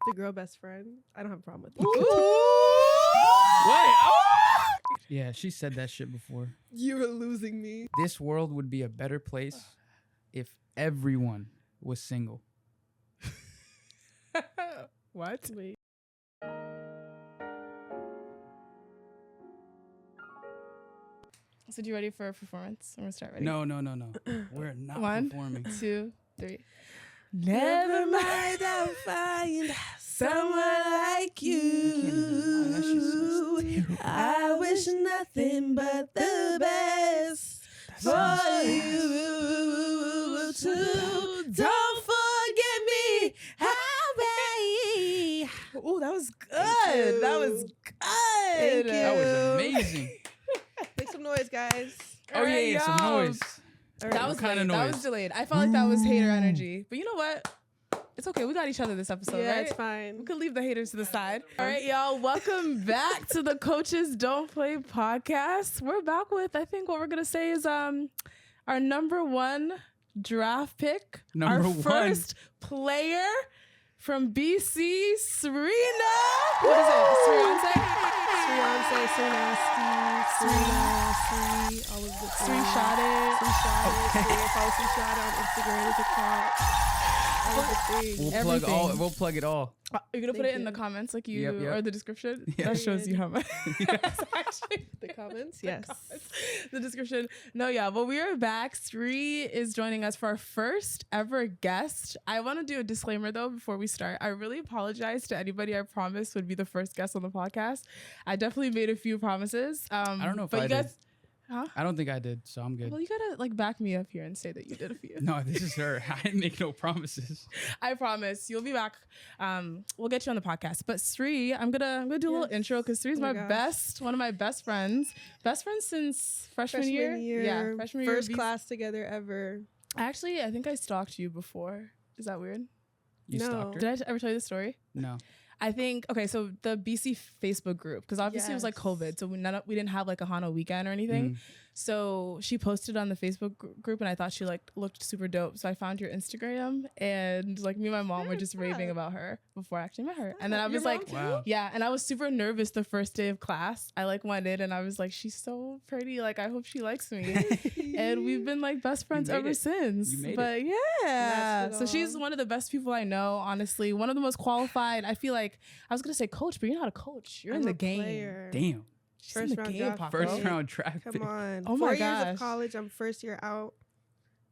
The girl best friend. I don't have a problem with it. Wait. Oh! Yeah, she said that shit before. You were losing me. This world would be a better place if everyone was single. What? Wait. So, you ready for a performance? I'm gonna start ready. No. We're not One, performing. 2, 3. Never mind, I'll find someone like you. That shit's so terrible. I wish nothing but the best for you too. Don't forget me, baby. Oh, that was good. That was good. Thank you. That was amazing. Make some noise, guys. Oh yeah, some noise. All That right. was kind of delayed. That noise? was delayed. I felt like that was hater energy. But you know what? It's okay. We got each other this episode, yeah, right? it's fine. We could leave the haters to the side. All right, y'all. Welcome back to the Coaches Don't Play podcast. We're back with, I think what we're going to say is our number one draft pick. Number our one. first player from BC, Serena. What is it? Srianse? Beyonce, so nasty, all of the Sri shot it. Follow Sri Shot on Instagram, TikTok. All of the things. We'll plug it all. You're going to put Thank it in the you. comments like you Yep. or the description? Yep. That shows you how much. Yes, actually. The comments, yes. The description. No, yeah, but we are back. Sri is joining us for our first ever guest. I want to do a disclaimer though before we start. I really apologize to anybody I promised would be the first guest on the podcast. I definitely made a few promises. I don't know if but I you did. guys, huh? I don't think I did, so I'm good. Well, you gotta like back me up here and say that you did a few. No, this is her. I didn't make no promises. I promise you'll be back. We'll get you on the podcast. But Sri, I'm gonna do a little Yes. intro because Sri's Oh my my gosh. one of my best friends since freshman year. Yeah, freshman year. First BC. class together ever. Actually, I think I stalked you before. Is that weird? You No. stalked her? Did I ever tell you the story? No. I think, okay, so the BC Facebook group, because obviously it was like Yes. COVID, so we didn't have like a Hana weekend or anything. So she posted on the Facebook group and I thought she like looked super dope. So I found your Instagram and like me and my mom were just raving about her before I actually met her. And then I Your was mom like, too? Wow. yeah, and I was super nervous the first day of class. I like went in and I was like, she's so pretty. Like, I hope she likes me. And we've been like best friends made ever it. since. You made But yeah. That's it So she's all. one of the best people I know, honestly. One of the most qualified. I feel like I was gonna say coach, but you're not a coach. You're I'm in the a game. player. Damn. She's in First the round game, draft Paco. pick. First round draft pick. Come on. Oh 4 my years gosh. of college. I'm first year out.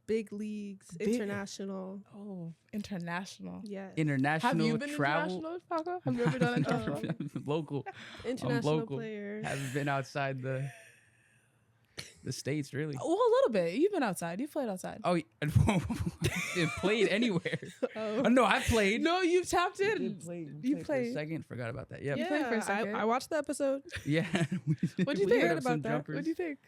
Big leagues, Big- international. Oh, international. Yes. International Have you been travel. international, Paco? Have you ever done international? Local. International local. player. Haven't been outside the states really. Well, a little bit. You've been outside. You played outside. Oh, it played anywhere. Oh. Oh, no, I played. No, you've tapped I in. did play. We You played for a played. second. Forgot about that. Yep. You played for a second. I watched the episode. Yeah. What'd you We think put up about some that? jumpers. What do you think?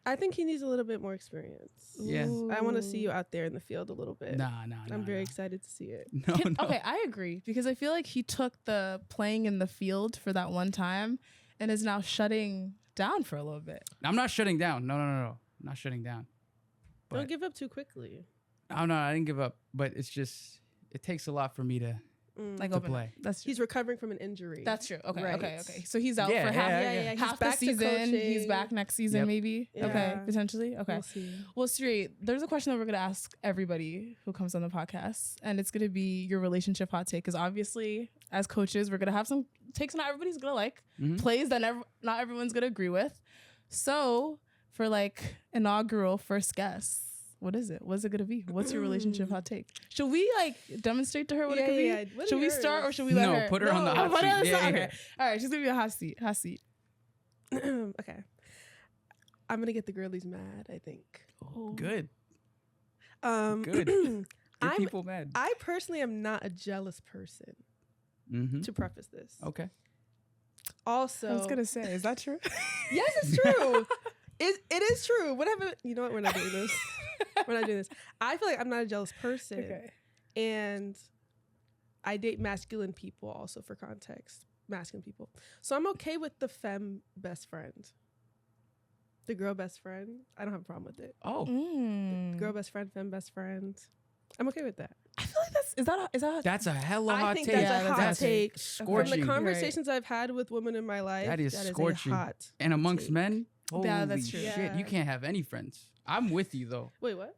I think he needs a little bit more experience. Yeah. I want to see you out there in the field a little bit. Nah. I'm very excited to see it. No, Can- no. Okay, I agree because I feel like he took the playing in the field for that one time and is now shutting down for a little bit. I'm not shutting down. No. I'm not shutting down. But Don't give up too quickly. no, I didn't give up. But it's just, it takes a lot for me to Like To open play. That's true. He's recovering from an injury. That's true. Okay, Right. okay. So he's out Yeah, for half, yeah. He's half the back to season. He's coaching. back next season, Yep. maybe. Yeah. Okay, potentially. Okay. We'll see. Well, Sri, there's a question that we're gonna ask everybody who comes on the podcast, and it's gonna be your relationship hot take. Because obviously, as coaches, we're gonna have some takes not everybody's gonna like, Mhm. plays that not everyone's gonna agree with. So, for like inaugural first guess, what is it? What's it gonna be? What's your relationship hot take? Should we like demonstrate to her what it could Yeah. be? What are Should we yours? start or should we let No, her? put her on the No. hot Put her on the seat. spot? Yeah. Okay. All right, she's gonna be a hot seat. Hot seat. Okay. I'm gonna get the girlies mad, I think. Good. Good. Good. Get people mad. I personally am not a jealous person, Mm-hmm. to preface this. Okay. Also, I was gonna say, is that true? yes, it's true. It is true. Whatever. You know what? We're not doing this. We're not doing this. I feel like I'm not a jealous person. Okay. And I date masculine people also, for context. Masculine people. So I'm okay with the femme best friend. The girl best friend. I don't have a problem with it. Oh. Mm. Girl best friend, femme best friend. I'm okay with that. I feel like That's a hella I hot think take. that's Yeah, a that's hot hot take. Scorching. From the conversations I've had with women in my life, That is a scorching. hot And amongst take. men, holy Yeah, that's true. shit, Yeah. you can't have any friends. I'm with you though. Wait, what?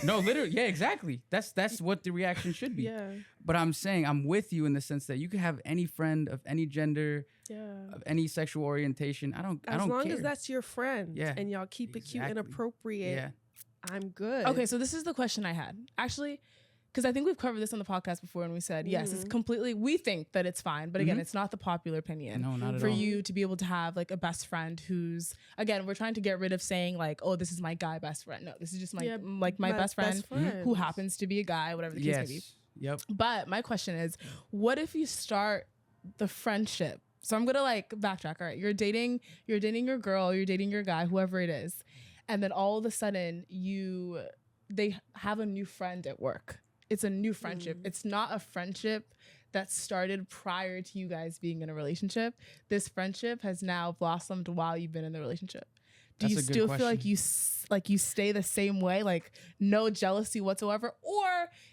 No, literally, yeah, exactly. That's what the reaction should be. Yeah, But I'm saying I'm with you in the sense that you can have any friend of any gender, yeah. of any sexual orientation. I don't As long care. as that's your friend, Yeah, and y'all keep it cute and exactly. appropriate, Yeah. I'm good. Okay, so this is the question I had. Actually, because I think we've covered this on the podcast before and we said, yes, it's completely, we think that it's fine. But again, it's not the popular opinion. No, not at For all. you to be able to have like a best friend who's, again, we're trying to get rid of saying like, oh, this is my guy best friend. No, this is just my, my best friend who happens to be a guy, whatever the case may be. Yes. Yep. But my question is, what if you start the friendship? So I'm gonna like backtrack. All right, you're dating your girl, you're dating your guy, whoever it is, and then all of a sudden they have a new friend at work. It's a new friendship. It's not a friendship that started prior to you guys being in a relationship. This friendship has now blossomed while you've been in the relationship. Do That's you a good still feel like question. you stay the same way, like no jealousy whatsoever, or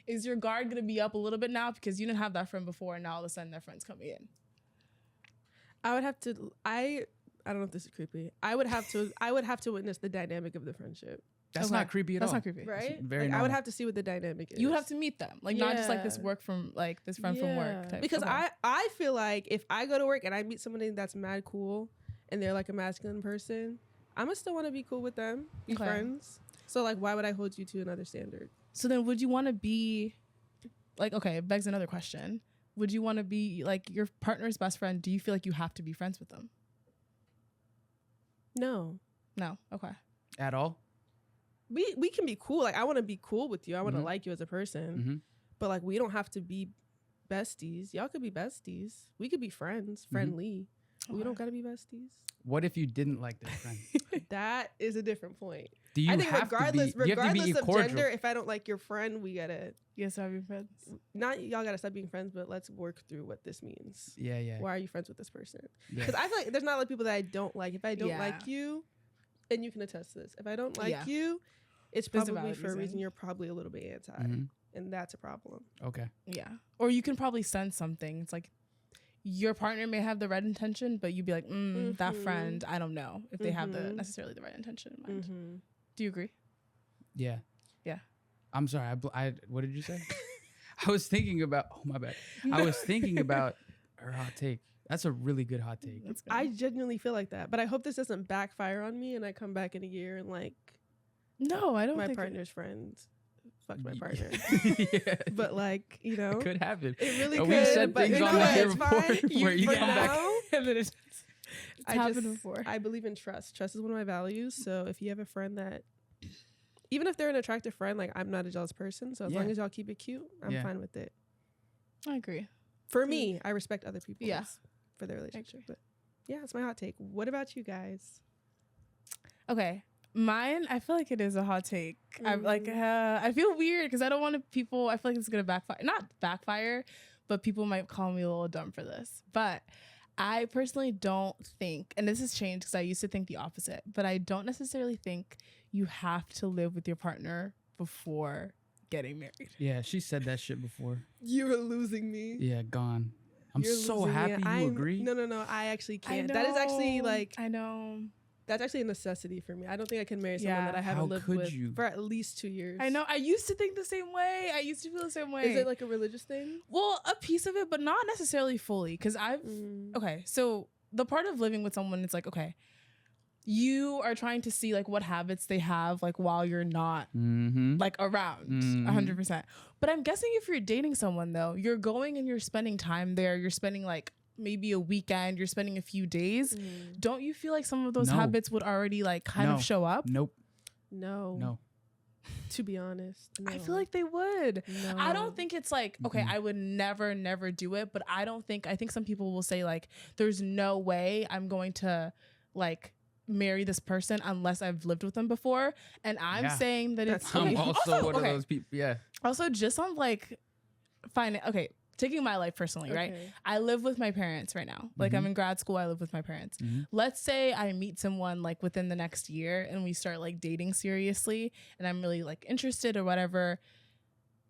is your guard gonna be up a little bit now because you didn't have that friend before and now all of a sudden that friend's coming in? I would have to. I don't know if this is creepy. I would have to witness the dynamic of the friendship, That's Okay. not creepy at That's all. not creepy. right? very Like, I would normal. have to see what the dynamic is. You would have to meet them, like not just like this Yeah. work from like this friend from work type. Because Okay. I feel like if I go to work and I meet somebody that's mad cool and they're like a masculine person, I'm gonna still want to be cool with them, be Okay. friends. So like, why would I hold you to another standard? So then would you want to be like, okay, it begs another question. Would you want to be like your partner's best friend? Do you feel like you have to be friends with them? No, No. Okay. At all. we can be cool. Like I want to be cool with you. I want to Mhm. like you as a person. Mhm. But like we don't have to be besties. Y'all could be besties. We could be friends, friendly. We don't gotta be besties. What if you didn't like their friend? That is a different point. Do you I think have regardless to be? You have to be regardless of cordial. gender, if I don't like your friend, we gotta Yes, have your friends. not y'all gotta stop being friends, but let's work through what this means. Yeah, yeah. Why are you friends with this person? yeah. Because I feel like there's not a lot of people that I don't like. If I don't Yeah. like you, and you can attest to this, if I don't like Yeah. you, it's There's a probably valid for a reason reason. you're probably a little bit anti, Mhm. and that's a problem. Okay. Yeah. Or you can probably sense something. It's like your partner may have the right intention, but you'd be like, that Mhm. friend, I don't know if they have the Mhm. necessarily the right intention in mind. Mm-hmm. Do you agree? Yeah. Yeah. I'm sorry. What did you say? I was thinking about. Oh my bad. I was thinking about her hot take. That's a really good hot take. That's good. I genuinely feel like that, but I hope this doesn't backfire on me, and I come back in a year and like no, I don't my think partner's friend fucked my Ye- partner. yeah. But like it Could happen. it really And could. we've said but things you know on what? here It's before fine. where you For come back. now, and then it's I happened just before. I believe in trust. Trust is one of my values. So if you have a friend that, even if they're an attractive friend, like I'm not a jealous person. So as long Yeah. as y'all keep it cute, I'm Yeah. fine with it. I agree. For me, I respect other people. Yeah. For their relationship. But yeah, it's my hot take. What about you guys? Okay. Mine, I feel like it is a hot take. I'm like, I feel weird because I don't want to people. I feel like it's gonna backfire. Not backfire, but people might call me a little dumb for this. But I personally don't think, and this has changed because I used to think the opposite. But I don't necessarily think you have to live with your partner before getting married. Yeah, she said that shit before. You're losing me. Yeah, gone. I'm You're so losing me. happy you agree. No. I actually I can't. That is actually know. like I know. that's actually a necessity for me. I don't think I can marry someone Yeah. that I haven't How lived could with you? for at least 2 years. I know. I used to think the same way. I used to feel the same way. Is it like a religious thing? well, a piece of it, but not necessarily fully. Because I've okay, so the part of living with someone, it's like, okay, you are trying to see like what habits they have like while you're not Mm-hmm. like around Mhm. 100%. But I'm guessing if you're dating someone though, you're going and you're spending time there, you're spending like maybe a weekend, you're spending a few days. Don't you feel like some of those No. habits would already like kind No. of show up? Nope. No. No. To be honest, I feel like they would. no. I don't think it's like, okay, Mhm. I would never do it, but I think some people will say like, there's no way I'm going to like marry this person unless I've lived with them before. And I'm Yeah. saying that it's That's I'm Okay. also one okay. of those people. Yeah. Also just on like okay, taking my life personally, right? Okay. I live with my parents right now. Like I'm Mhm. in grad school, I live with my parents. Mhm. Let's say I meet someone like within the next year and we start like dating seriously and I'm really like interested or whatever.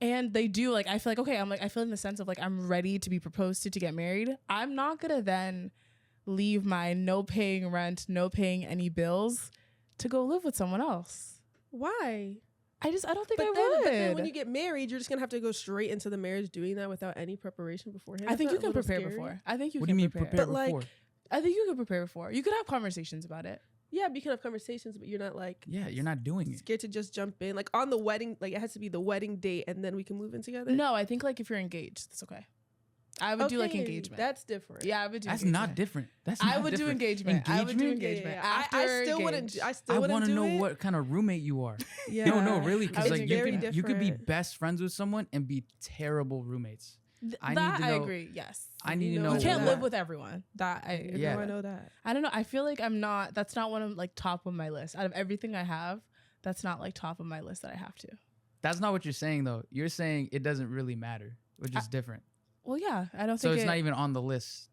and they do, like, I feel like, okay, I'm like, I feel in the sense of like, I'm ready to be proposed to get married. I'm not gonna then leave my no paying rent, no paying any bills to go live with someone else. Why? I don't think I But then would. when you get married, you're just gonna have to go straight into the marriage doing that without any preparation beforehand. I think you Isn't can that a little prepare scary? before. I think you What do can you mean prepare. prepare But, like, before? I think you can prepare before. You could have conversations about it. Yeah, but you can have conversations, but you're not like Yeah, you're not doing it. scared to just jump in. Like on the wedding, like it has to be the wedding date and then we can move in together. No, I think like if you're engaged, that's okay. I would do like Okay, engagement. That's different. Yeah, I would do That's engagement. not different. That's I not would do different. engagement. I would do Engagement? engagement. Yeah, yeah. After I still wouldn't. engaged. I still I wouldn't want to do know it. what kind of roommate you are. Yeah. No, really, I because would like do very you could be different. best friends with someone and be terrible roommates. I need That to I know- agree. Yes. I need to You know. You can't that. live with everyone. That I Yeah, Yeah. I know that. I don't know. I feel like I'm not. That's not one of like top of my list. Out of everything I have, that's not like top of my list that I have to. That's not what you're saying though. You're saying it doesn't really matter, which is different. Well, yeah. I don't So think it's not even on the list.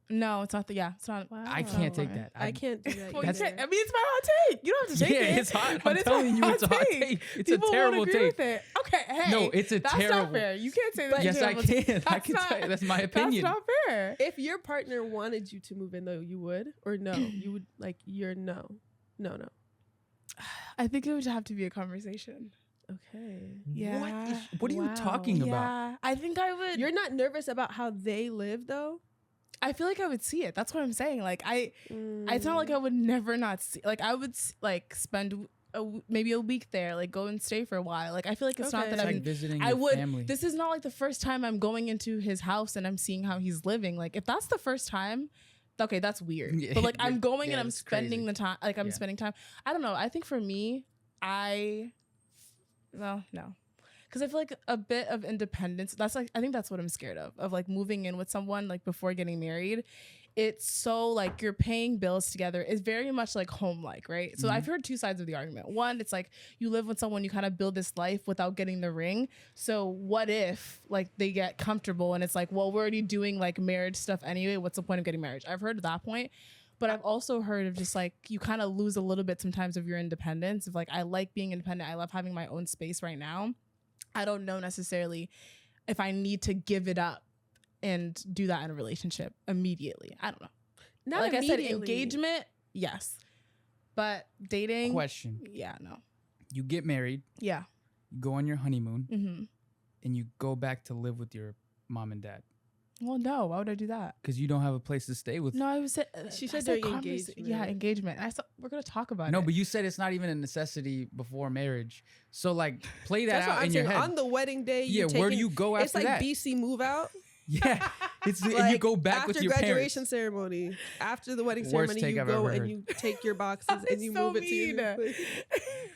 No, it's not the. Yeah, it's not. Wow. I can't take fine. that. I can't do that. Well, you That's- can't, I mean, it's my hot take. You don't have to take Yeah, it. it's hot. but I'm it's telling my you, it's a hot take. It's People a terrible won't agree take. with it. Okay, hey. No, it's a that's terrible. not fair. You can't say that. Yes, I can. I That's can not- tell you. That's my opinion. That's not fair. If your partner wanted you to move in, though, you would, or no, you would like you're no. I think it would have to be a conversation. Okay. Yeah. What are you Wow. talking about? Yeah, I think I would. You're not nervous about how they live, though. I feel like I would see it. That's what I'm saying. Like it's not like I would never not see. Like I would like spend maybe a week there, like go and stay for a while. Like I feel like it's not Okay. that It's I'm. like visiting I your would. family. This is not like the first time I'm going into his house and I'm seeing how he's living. Like if that's the first time, okay, that's weird. Yeah, But like I'm going yeah, and I'm that's spending crazy. the time. Like I'm Yeah. spending time. I don't know. I think for me, no. Because I feel like a bit of independence. That's like I think that's what I'm scared of like moving in with someone like before getting married. It's so like you're paying bills together. It's very much like home like, right? So Mhm. I've heard two sides of the argument. One, it's like you live with someone, you kind of build this life without getting the ring. So what if like they get comfortable and it's like, well, we're already doing like marriage stuff anyway. What's the point of getting married? I've heard that point. But I've also heard of just like you kind of lose a little bit sometimes of your independence. Of like I like being independent. I love having my own space right now. I don't know necessarily if I need to give it up and do that in a relationship immediately. I don't know. Not Like I said, immediately. engagement, yes. But dating, Question: yeah, no. You get married, Yeah. you go on your honeymoon, Mm-hmm. and you go back to live with your mom and dad Well, no. Why would I do that? because you don't have a place to stay with. No, I was. She I said said during conversa- engagement. Yeah, engagement. I saw, we're gonna talk about No, it. but you said it's not even a necessity before marriage. So like, play that That's what out I'm in your saying. head. On the wedding day, Yeah, you where do you go after It's like that? BC move out. Yeah, it's and you Like, go back after with your graduation parents. ceremony. After the wedding Worst ceremony, take you I've go ever and heard. you take your boxes and It's you so move it to your new mean. place.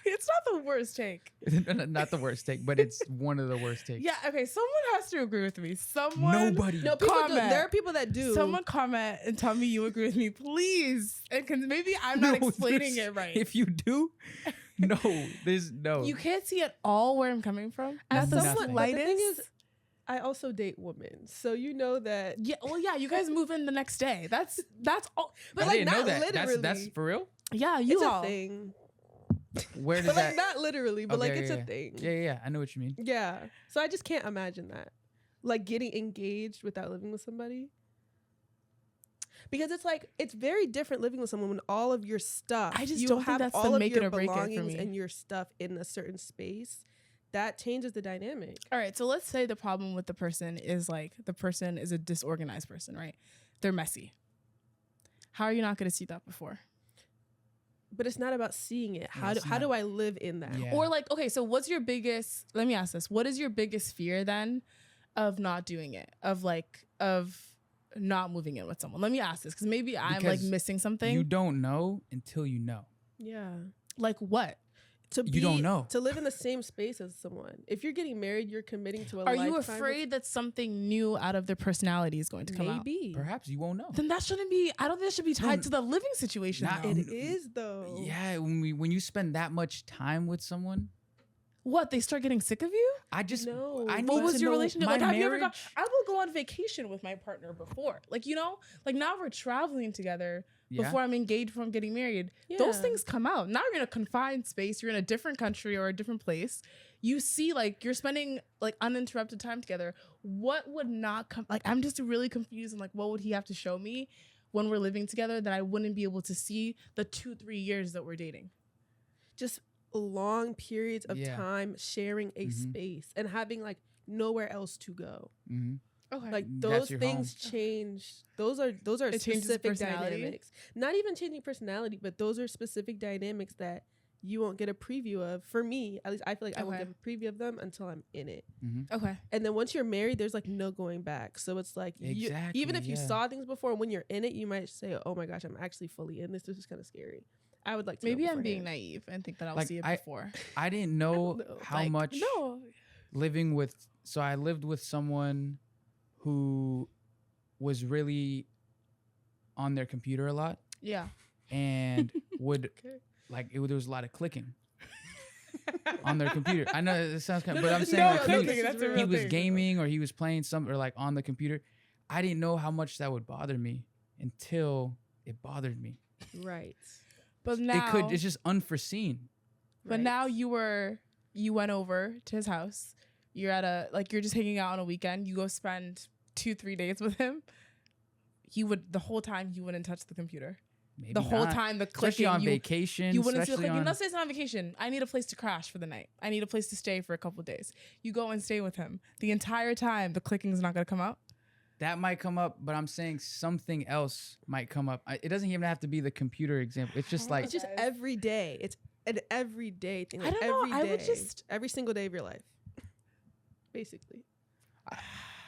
It's not the worst take. Not the worst take, but it's one of the worst takes. Yeah. Okay. Someone has to agree with me. Someone. Nobody. No, people do. Comment. There are people that do. Someone comment and tell me you agree with me, please. And cause maybe I'm not No, explaining there's- it right. If you do, no, there's no. You can't see at all where I'm coming from. As Not the someone, but the thing slightest. is, I also date women, so you know that. Yeah, well, yeah, you guys move in the next day. That's all. But I like, didn't know not that. literally. That's for real. Yeah, you It's all. a thing. Where does But that? like not literally, but like Okay, it's yeah, a thing. Yeah, I know what you mean. Yeah. So I just can't imagine that. Like getting engaged without living with somebody. Because it's like it's very different living with someone when all of your stuff. I just you don't think have that's the all of make it your or break it for belongings me. and your stuff in a certain space. That changes the dynamic. All right, so let's say the problem with the person is like the person is a disorganized person, right? They're messy. How are you not going to see that before? But it's not about seeing it. Yeah, it's How not. do I live in that? Yeah. Or like, okay, so what's your biggest, let me ask this. What is your biggest fear then of not doing it? Of not moving in with someone? Let me ask this because maybe I'm like Because missing something. You don't know until you know. Yeah. Like what? To You don't know. To live in the same space as someone. If you're getting married, you're committing to a Are lifetime. you with- afraid that something new out of their personality is going to come out? Maybe. Perhaps you won't know. Then that shouldn't be, I don't think that should be tied No, to the living situation. not- though. It is though. Yeah, when you spend that much time with someone, What, they start getting sick of you? I just No. I need What was to your know relationship? my Like, have you ever marriage. I will go on vacation with my partner before. Like, you know, like now we're traveling together Yeah. before I'm engaged, before I'm getting married. Those Yeah. things come out. Now you're in a confined space. You're in a different country or a different place. you see like you're spending like uninterrupted time together. What would not come? Like I'm just really confused. And like, what would he have to show me when we're living together that I wouldn't be able to see the 2-3 years that we're dating? Just long periods of Yeah. time sharing a Mhm. space and having like nowhere else to go. Mm-hmm. Okay. Like That's those your things change. Those are It changes specific personality? dynamics. Not even changing personality, but those are specific dynamics that you won't get a preview of. For me, at least I feel like I won't Okay. get a preview of them until I'm in it. Mm-hmm. okay. And then once you're married, there's like no going back. So it's like Exactly, even if you yeah. saw things before, when you're in it, you might say, "Oh my gosh, I'm actually fully in this. This is kind of scary." I would like to. Maybe know I'm being beforehand. naive and think that I'll Like, see it I- before. I didn't know know, how Like, much No. living with. So I lived with someone who was really on their computer a lot Yeah. and would Okay. like there was a lot of clicking on their computer. I know it sounds kind of, No, but no, I'm this saying is like real. he, This is that's a real. he real was thing. gaming or he was playing some or like on the computer. I didn't know how much that would bother me until it bothered me. Right. But now, It's just unforeseen. but Right. now you went over to his house. You're you're just hanging out on a weekend. You go spend 2-3 days with him. The whole time he wouldn't touch the computer. Maybe The whole not. time the Especially clicking. on you, vacation. you wouldn't see the especially clicking. on, Let's say it's on vacation. I need a place to crash for the night. I need a place to stay for a couple of days. You go and stay with him. The entire time the clicking is not going to come out. that might come up, but I'm saying something else might come up. It doesn't even have to be the computer example. It's just like It's just every day. It's an everyday thing. I Like don't know. every I would day. just- every single day of your life. Basically.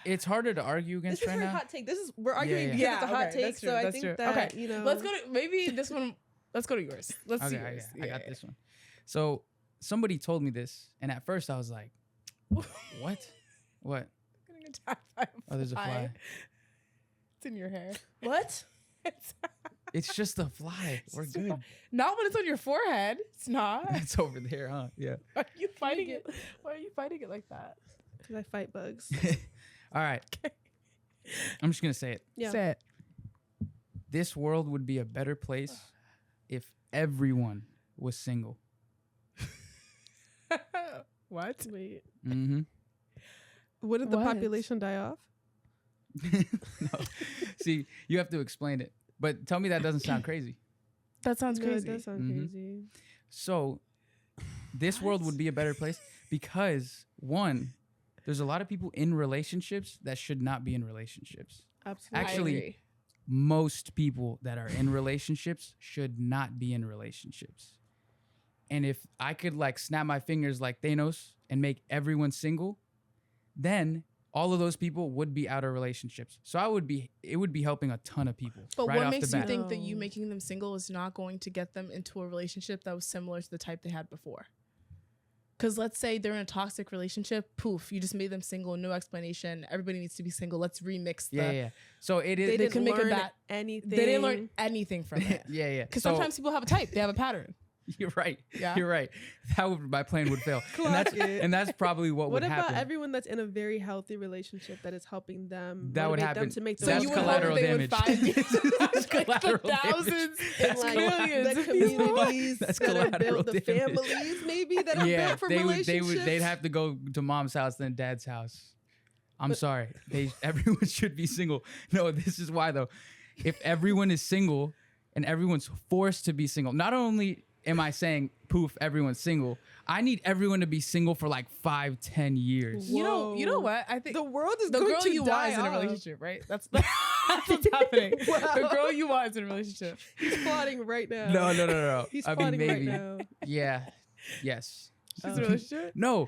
it's harder to argue This against is right very now. hot take. We're arguing yeah. because Yeah, it's a hot okay, take. that's true, So I that's think true. that Okay, you know Let's go to maybe this one. Let's go to yours. Let's see Okay, yours. I got this one. So somebody told me this, and at first I was like, "What? What? Getting attacked by Oh, there's a fly. It's in your hair. what? It's It's just a fly. We're just a good. fly. Not when it's on your forehead. It's not. It's over there, huh? Yeah. Why are you fighting get- it? Why are you fighting it like that? Because I fight bugs. All right. I'm just gonna say it. Yeah. Say it. This world would be a better place if everyone was single. What? Wait. Mm-hmm. Wouldn't the What? population die off? No. See, you have to explain it. But tell me that doesn't sound crazy. That sounds No, crazy. it does sound Mhm. crazy. So, this world would be a better place because one, there's a lot of people in relationships that should not be in relationships. Absolutely. Actually- I agree. Most people that are in relationships should not be in relationships. And if I could like snap my fingers like Thanos and make everyone single, then all of those people would be out of relationships. So it would be helping a ton of people. But right what off makes the you bat. think that you No. making them single is not going to get them into a relationship that was similar to the type they had before? Because let's say they're in a toxic relationship, poof, you just made them single, no explanation. Everybody needs to be single. Let's remix the. Yeah. So it is. They didn't can make a learn bat- anything. They didn't learn anything from it. yeah. Because So sometimes people have a type, they have a pattern. you're right. Yeah. You're right. My plan would fail. Clock it. And that's probably what What would about happen. everyone that's in a very healthy relationship that is helping them? That would motivate happen. Them to make the So That's you most would of hope collateral that they would damage. find That's like the collateral damage. thousands in That's like millions the of people. communities That's that are collateral built, the damage. families maybe that are Yeah, built for they'd relationships. have to go to mom's house then dad's house. I'm But- sorry. Everyone should be single. No, this is why though. If everyone is single and everyone's forced to be single, not only am I saying poof everyone's single, I need everyone to be single for like 5-10 years. You know Whoa. what? I think The world is the going girl to you die want is in a off. relationship, right? That's what's happening. The Wow. girl you want is in a relationship. He's plotting right now. No. He's I mean plotting maybe. right now. Yeah. Yes. She's in a relationship. No.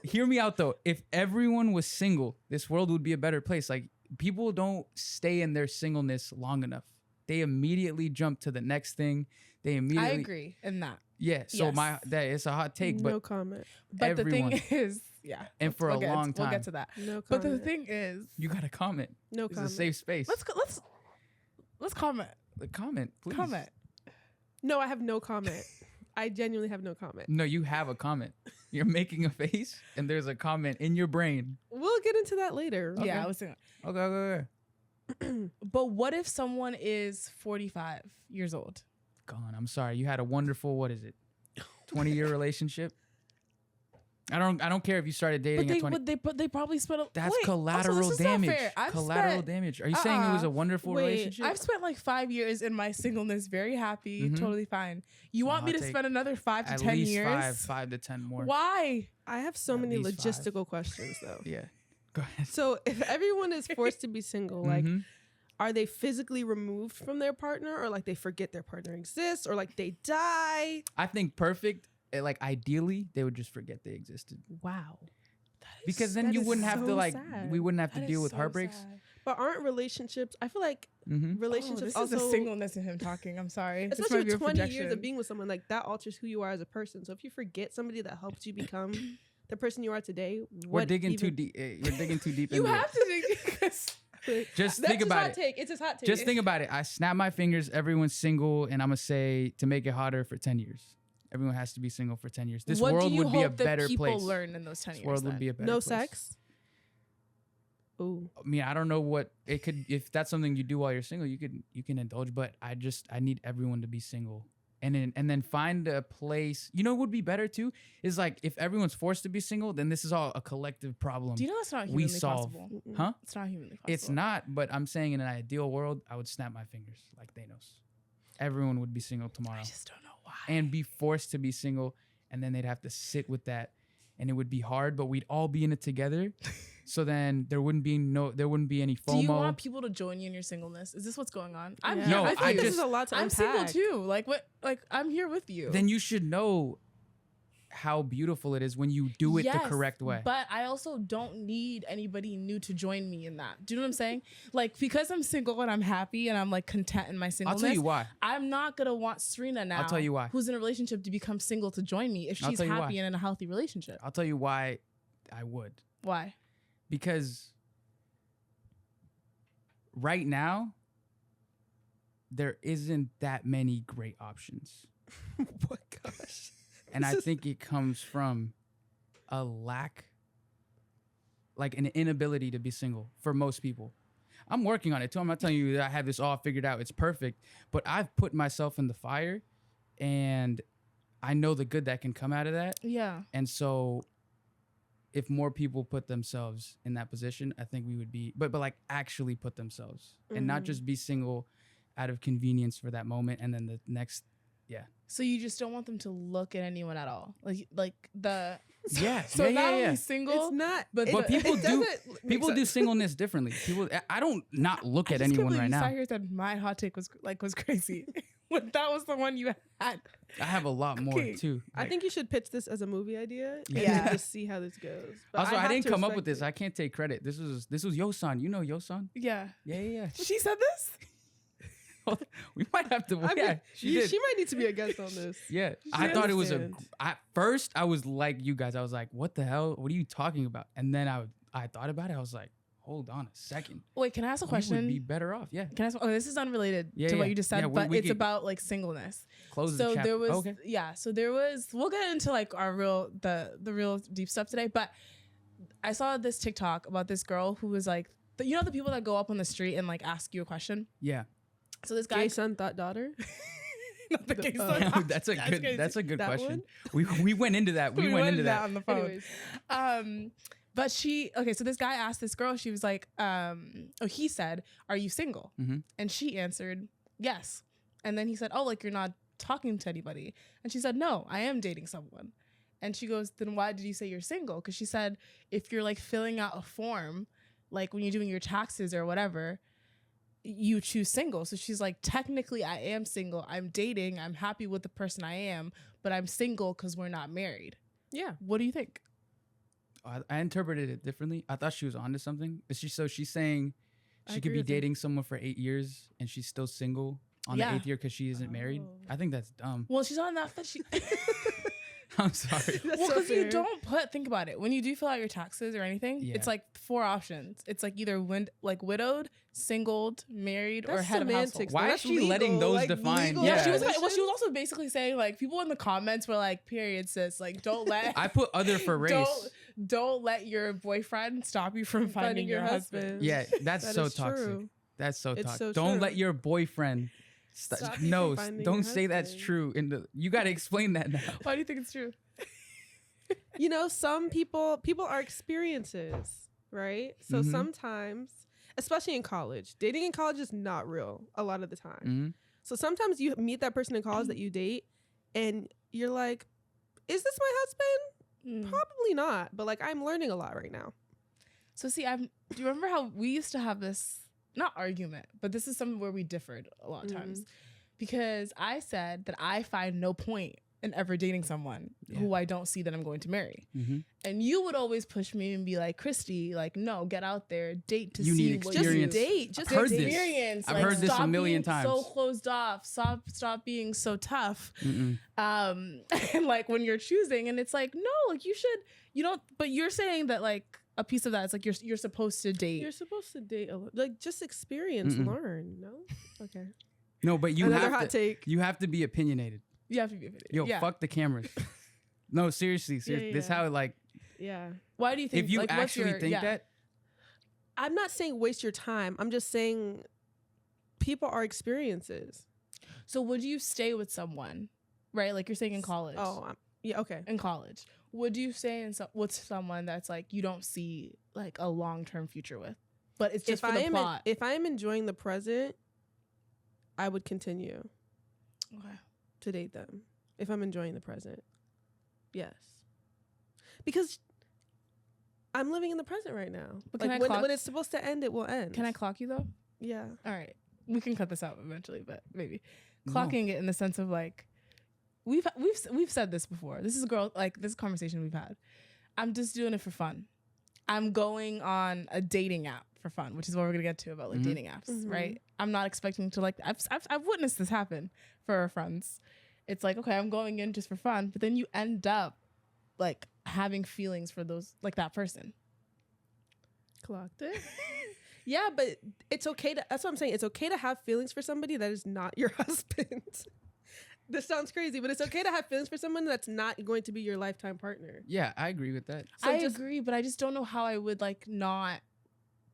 Hear me out though. If everyone was single, this world would be a better place. Like people don't stay in their singleness long enough. They immediately jump to the next thing. They I immediately agree in that. Yeah. So Yes. that it's a hot take, no but comment. But everyone. the thing is, yeah. And for a get long We'll time. get to that. No comment. But the thing is, you gotta comment. no It's comment. a safe space. let's comment. Comment, please. Comment. No, I have no comment. I genuinely have no comment. No, you have a comment. You're making a face, and there's a comment in your brain. We'll get into that later. Okay. Yeah, I was thinking. Okay. But what if someone is 45 years old? Gone. I'm sorry. You had a wonderful, what is it, 20-year relationship? I don't care if you started dating at 20. But they probably spent. That's wait, collateral also, this is not damage. fair. I've Collateral spent, damage. Are you saying it was a wonderful Wait, relationship? I've spent like 5 years in my singleness, very happy, Mhm. totally fine. You want me I'll to take spend another 5 to at 10 least years? 5 to 10 more. Why? I have so At many least 5. logistical questions though. Yeah. Go ahead. So if everyone is forced to be single, like, Mhm. are they physically removed from their partner, or like they forget their partner exists, or like they die? I think perfect. Like ideally, they would just forget they existed Wow. because then that you is wouldn't have so to like. sad. We wouldn't have to That deal is with so heartbreaks. sad. But aren't relationships? I feel like Mm-hmm. relationships This also, is the singleness of him talking. I'm sorry. This especially might be a with 20 years projection. of being with someone, like that alters who you are as a person. So if you forget somebody that helped you become the person you are today, We're what digging too even- deep. We're digging too deep You into have it. to think. Just That's think his about hot it. take. It's his hot take. Just think about it. I snap my fingers. Everyone's single, and I'm gonna say to make it hotter for 10 years. Everyone has to be single for 10 years. This what world do you would be a hope that better people place. learn in those 10 This years? world would then? be a better no place. sex. Ooh. I mean, I don't know what it could. If that's something you do while you're single, you can indulge. But I need everyone to be single, and then find a place. You know, what would be better too is like if everyone's forced to be single, then this is all a collective problem. Do you know that's not we humanly solve, possible? Mm-mm. huh? It's not humanly possible. It's not. But I'm saying in an ideal world, I would snap my fingers like Thanos. Everyone would be single tomorrow I just don't know why. and be forced to be single, and then they'd have to sit with that, and it would be hard. But we'd all be in it together. So then there wouldn't be any FOMO. Do you want people to join you in your singleness? Is this what's going on? I'm Yeah. here No, with I feel I like this you. is a lot to I'm unpack. single too. Like what? Like I'm here with you. Then you should know how beautiful it is when you do it the Yes, correct way. But I also don't need anybody new to join me in that. Do you know what I'm saying? Like because I'm single and I'm happy and I'm like content in my I'll singleness. tell you why. I'm not gonna want Serena now. I'll tell you why. Who's in a relationship to become single to join me if I'll she's tell you happy why. and in a healthy relationship. I'll tell you why I would. Why? Because right now, there isn't that many great options. What gosh? And I This is- think it comes from a lack, like an inability to be single for most people. I'm working on it too. I'm not telling you that I have this all figured out. It's perfect. But I've put myself in the fire and I know the good that can come out of that. Yeah. And so if more people put themselves in that position, I think we would be, but like actually put themselves and not Mhm. just be single out of convenience for that moment. And then the next, So you just don't want them to look at anyone at all, like the. Yeah, So yeah, not yeah, only yeah. single, It's not. but- it- But people it do- doesn't make people do sense. singleness differently. People, I don't not look at I just can't anyone believe right you now. sat here and said my hot take was crazy. When that was the one you had. I have a lot more Okay. too. I Like, think you should pitch this as a movie idea and Yeah. then just see how this goes. But also, I have didn't to come up with respect this. it. I can't take credit. This was Yosan. You know Yosan? Yeah. Yeah, yeah, yeah. She said this? We might have to. I mean, Yeah, she did. she might need to be a guest on this. Yeah, I thought it was understands. At first, I was like you guys. I was like, "What the hell? What are you talking about?" And then I thought about it. I was like, "Hold on a second. Wait, can I ask a We would be question? better off." Yeah, Can I ask, this is unrelated Yeah, to what yeah. you just said, Yeah, we- but we it's could- about like singleness. close So the chapter. there was Okay. so there was we'll get into like our real the real deep stuff today, but I saw this TikTok about this girl who was like you know the people that go up on the street and like ask you a question. Yeah, So this guy Gay son thought daughter. not the gay Oh. son. that's a good. crazy. That's a good That question. We went into that. We went into that. on the phone. Anyways, But so this guy asked this girl, she was like, he said, "Are you single?" Mhm. And she answered, "Yes." And then he said, "Oh, like you're not talking to anybody?" And she said, "No, I am dating someone." And she goes, "Then why did you say you're single?" Because she said, if you're like filling out a form, like when you're doing your taxes or whatever, you choose single. So she's like, technically I am single. I'm dating. I'm happy with the person I am, but I'm single because we're not married. yeah. What do you think? I interpreted it differently. I thought she was onto something. She's saying I she could agree be with her. dating someone for 8 years and she's still single on Yeah. the 8th year because she isn't married. Oh. I think that's dumb. Well, she's on that. She I'm sorry. That's well, so because you fair. don't think about it when you do fill out your taxes or anything. Yeah. It's like 4 options. It's like either widowed, singled, married, or That's head of household. semantics. Why That's is she letting legal, those like, define- legal Yeah, Yeah. she was like, definition? well, she was also basically saying like people in the comments were like, "Period, sis. Like, don't let I put other for race. don't let your boyfriend stop you from finding your husband." Yeah, that's That so is toxic. true. That's so It's toxic. so Don't true. let your boyfriend. Stop you No, from finding don't your say that's husband. true. You got to explain that now. Why do you think it's true? you know, some people are experiences, right? So Mhm. sometimes, especially in college, dating in college is not real a lot of the time. Mhm. So sometimes you meet that person in college that you date and you're like, is this my husband? Probably not, but like I'm learning a lot right now. So see, do you remember how we used to have this, not argument, but this is something where we differed a lot of times. Because I said that I find no point in ever dating someone who I don't see that I'm going to marry. Mhm. And you would always push me and be like, Christy, like, no, get out there, date to You see need what experience. you Date, just I've heard this. experience. I've Like, heard this a stop million being times. So closed off. Stop being so tough. Mm-mm. And like when you're choosing, and it's like, no, like you don't. But you're saying that like a piece of that is like you're supposed to date. You're supposed to date like just experience, Mm-mm. learn. No, okay. No, but you Another have hot to. take. You have to be opinionated. You have to be offended. Yo, yeah. fuck the cameras. No, seriously. Yeah, This yeah. how it like. Yeah. Why do you think? If you like, what's actually your, think yeah. that, I'm not saying waste your time. I'm just saying people are experiences. So would you stay with someone, right? Like you're saying in college. Oh, yeah, okay. In college, would you stay with someone that's like you don't see like a long-term future with, but it's just If for I the am plot? if I am enjoying the present, I would continue Okay. to date them. If I'm enjoying the present, yes, because I'm living in the present right now. But Like can I when, clock- when it's supposed to end, it will end. Can I clock you though? Yeah. All right, we can cut this out eventually, but maybe No. clocking it in the sense of like we've said this before. This is a girl like this conversation we've had. I'm just doing it for fun. I'm going on a dating app for fun, which is what we're gonna get to about like Mhm. dating apps, Mhm. right? I'm not expecting to like I've witnessed this happen for our friends. It's like, okay, I'm going in just for fun, but then you end up like having feelings for those like that person. Clocked it. Yeah, but it's okay to. That's what I'm saying. It's okay to have feelings for somebody that is not your husband. This sounds crazy, but it's okay to have feelings for someone that's not going to be your lifetime partner. yeah, I agree with that. So I just- agree, but I just don't know how I would like not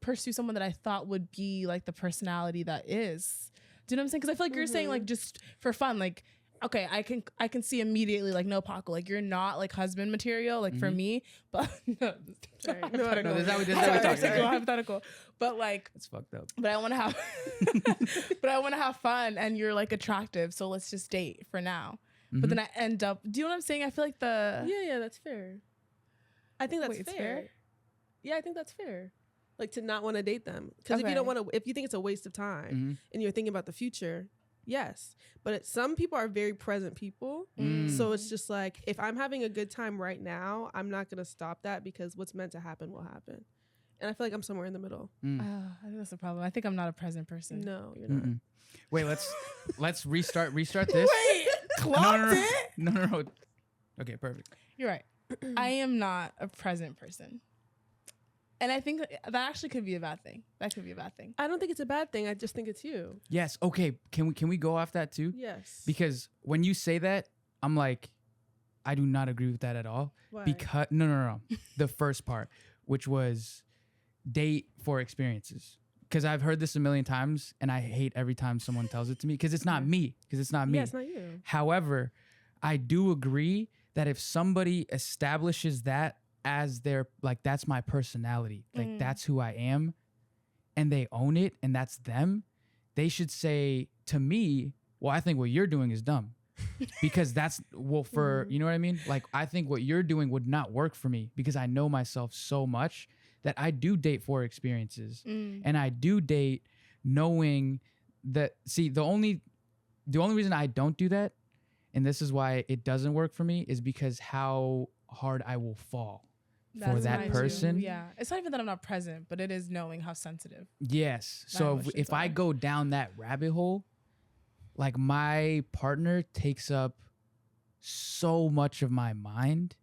pursue someone that I thought would be like the personality that is. Do you know what I'm saying? Because I feel like you're saying like just for fun, like okay, I can see immediately like no Paco, like you're not like husband material, like for me, but no, Sorry. No, hypothetical. No, this is how we Sorry, talk. hypothetical, hypothetical. But like, It's fucked up. but I want to have, but I want to have fun, and you're like attractive, so let's just date for now. But then I end up. Do you know what I'm saying? I feel like Yeah, that's fair. I think that's Wait, it's fair. fair? Yeah, I think that's fair. Like to not want to date them because if you don't Okay. want to, if you think it's a waste of time Mhm. and you're thinking about the future, yes. But some people are very present people. Mm. So it's just like, if I'm having a good time right now, I'm not going to stop that because what's meant to happen will happen. And I feel like I'm somewhere in the middle. I think that's the problem. I think I'm not a present person. No, you're not. Mm-mm. Wait, let's restart this. Wait, clocked it? No. Okay, perfect. You're right. I am not a present person. And I think that actually could be a bad thing. That could be a bad thing. I don't think it's a bad thing. I just think it's you. Yes. Okay. Can we go off that too? Yes. Because when you say that, I'm like, I do not agree with that at all. Why? Because no. The first part, which was date for experiences. Because I've heard this a million times, and I hate every time someone tells it to me. Because it's not me. Because it's not me. Yeah, it's not you. However, I do agree that if somebody establishes that as their, like, that's my personality, like that's who I am, and they own it, and that's them, they should say to me, well, I think what you're doing is dumb. Because that's, well, for, you know what I mean? Like, I think what you're doing would not work for me because I know myself so much that I do date for experiences. And I do date knowing that, see, the only reason I don't do that, and this is why it doesn't work for me, is because how hard I will fall for That's that mine too. person. Yeah. It's not even that I'm not present, but it is knowing how sensitive. Yes. My So emotions if I are. go down that rabbit hole, like my partner takes up so much of my mind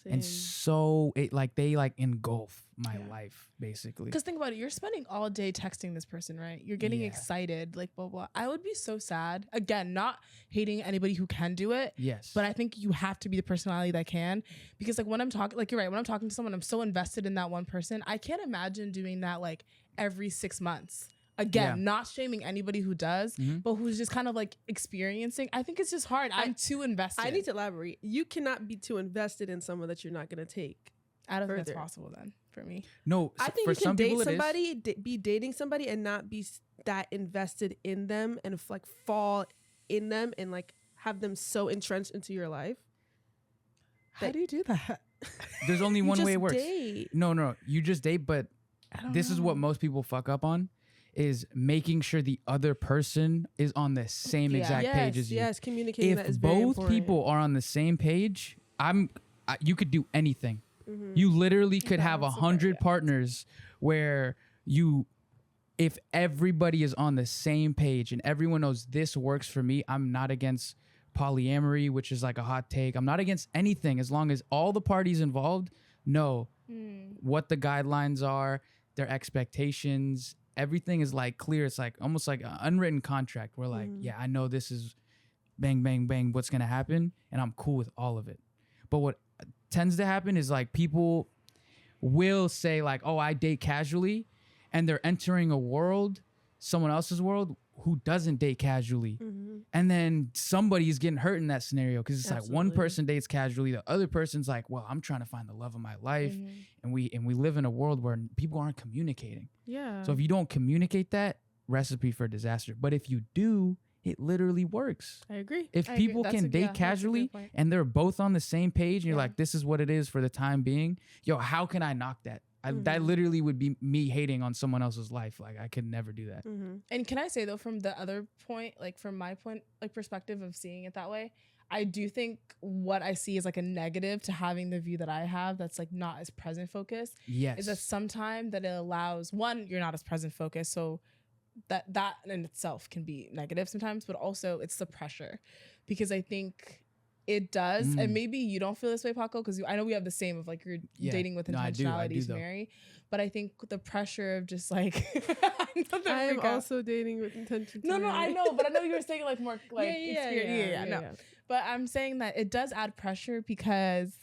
and Same. so it like they like engulf my Yeah. life basically. Because think about it, you're spending all day texting this person, right? You're getting Yeah. excited, like blah blah. I would be so sad. Again, not hating anybody who can do it, Yes. but I think you have to be the personality that can. Because like when I'm talking, like you're right, when I'm talking to someone, I'm so invested in that one person. I can't imagine doing that like every 6 months. Again, Yeah. not shaming anybody who does, Mhm. but who's just kind of like experiencing. I think it's just hard. I'm too invested. I need to elaborate. You cannot be too invested in someone that you're not going to take. I don't think that's further. possible then for me. No, I think for you can some date people it is. somebody, be dating somebody, and not be that invested in them, and like fall in them, and like have them so entrenched into your life. How do you do that? There's only You one way just it works. date. No, you just date, but I don't this is what know. most people fuck up on, is making sure the other person is on the same Yeah. exact page as you. Yes, communicating that If is very both important. people are on the same page, you could do anything. Mhm. You literally could have Balance it, 100 yeah. partners where if everybody is on the same page and everyone knows this works for me, I'm not against polyamory, which is like a hot take. I'm not against anything as long as all the parties involved know what the guidelines are, their expectations. Everything is like clear. It's like almost like an unwritten contract where like, yeah, I know this is bang, bang, bang, what's going to happen. And I'm cool with all of it. But what tends to happen is like people will say like, oh, I date casually. And they're entering a world, someone else's world, who doesn't date casually. Mhm. And then somebody is getting hurt in that scenario because it's like one Absolutely. person dates casually, the other person's like, well, I'm trying to find the love of my life. And we live in a world where people aren't communicating. Yeah. So if you don't communicate that, recipe for disaster. But if you do, it literally works. I agree. If I agree. people That's can a- date yeah, that's a good casually point. and they're both on the same page and you're Yeah. like, this is what it is for the time being, yo, how can I knock that? That Mhm. literally would be me hating on someone else's life. Like I could never do that. Mm-hmm. And can I say though, from the other point, like from my point, like perspective of seeing it that way, I do think what I see is like a negative to having the view that I have that's like not as present focused Yes. is that sometimes that it allows one, you're not as present focused. So that in itself can be negative sometimes, but also it's the pressure because I think it does. Mm. And maybe you don't feel this way, Paco, because I know we have the same of like you're Yeah. dating with No, I do intentionality to though. marry. But I think the pressure of just like I am also dating with intention. to no, I marry. know, but I know you were saying like more like yeah, experience. No. But I'm saying that it does add pressure because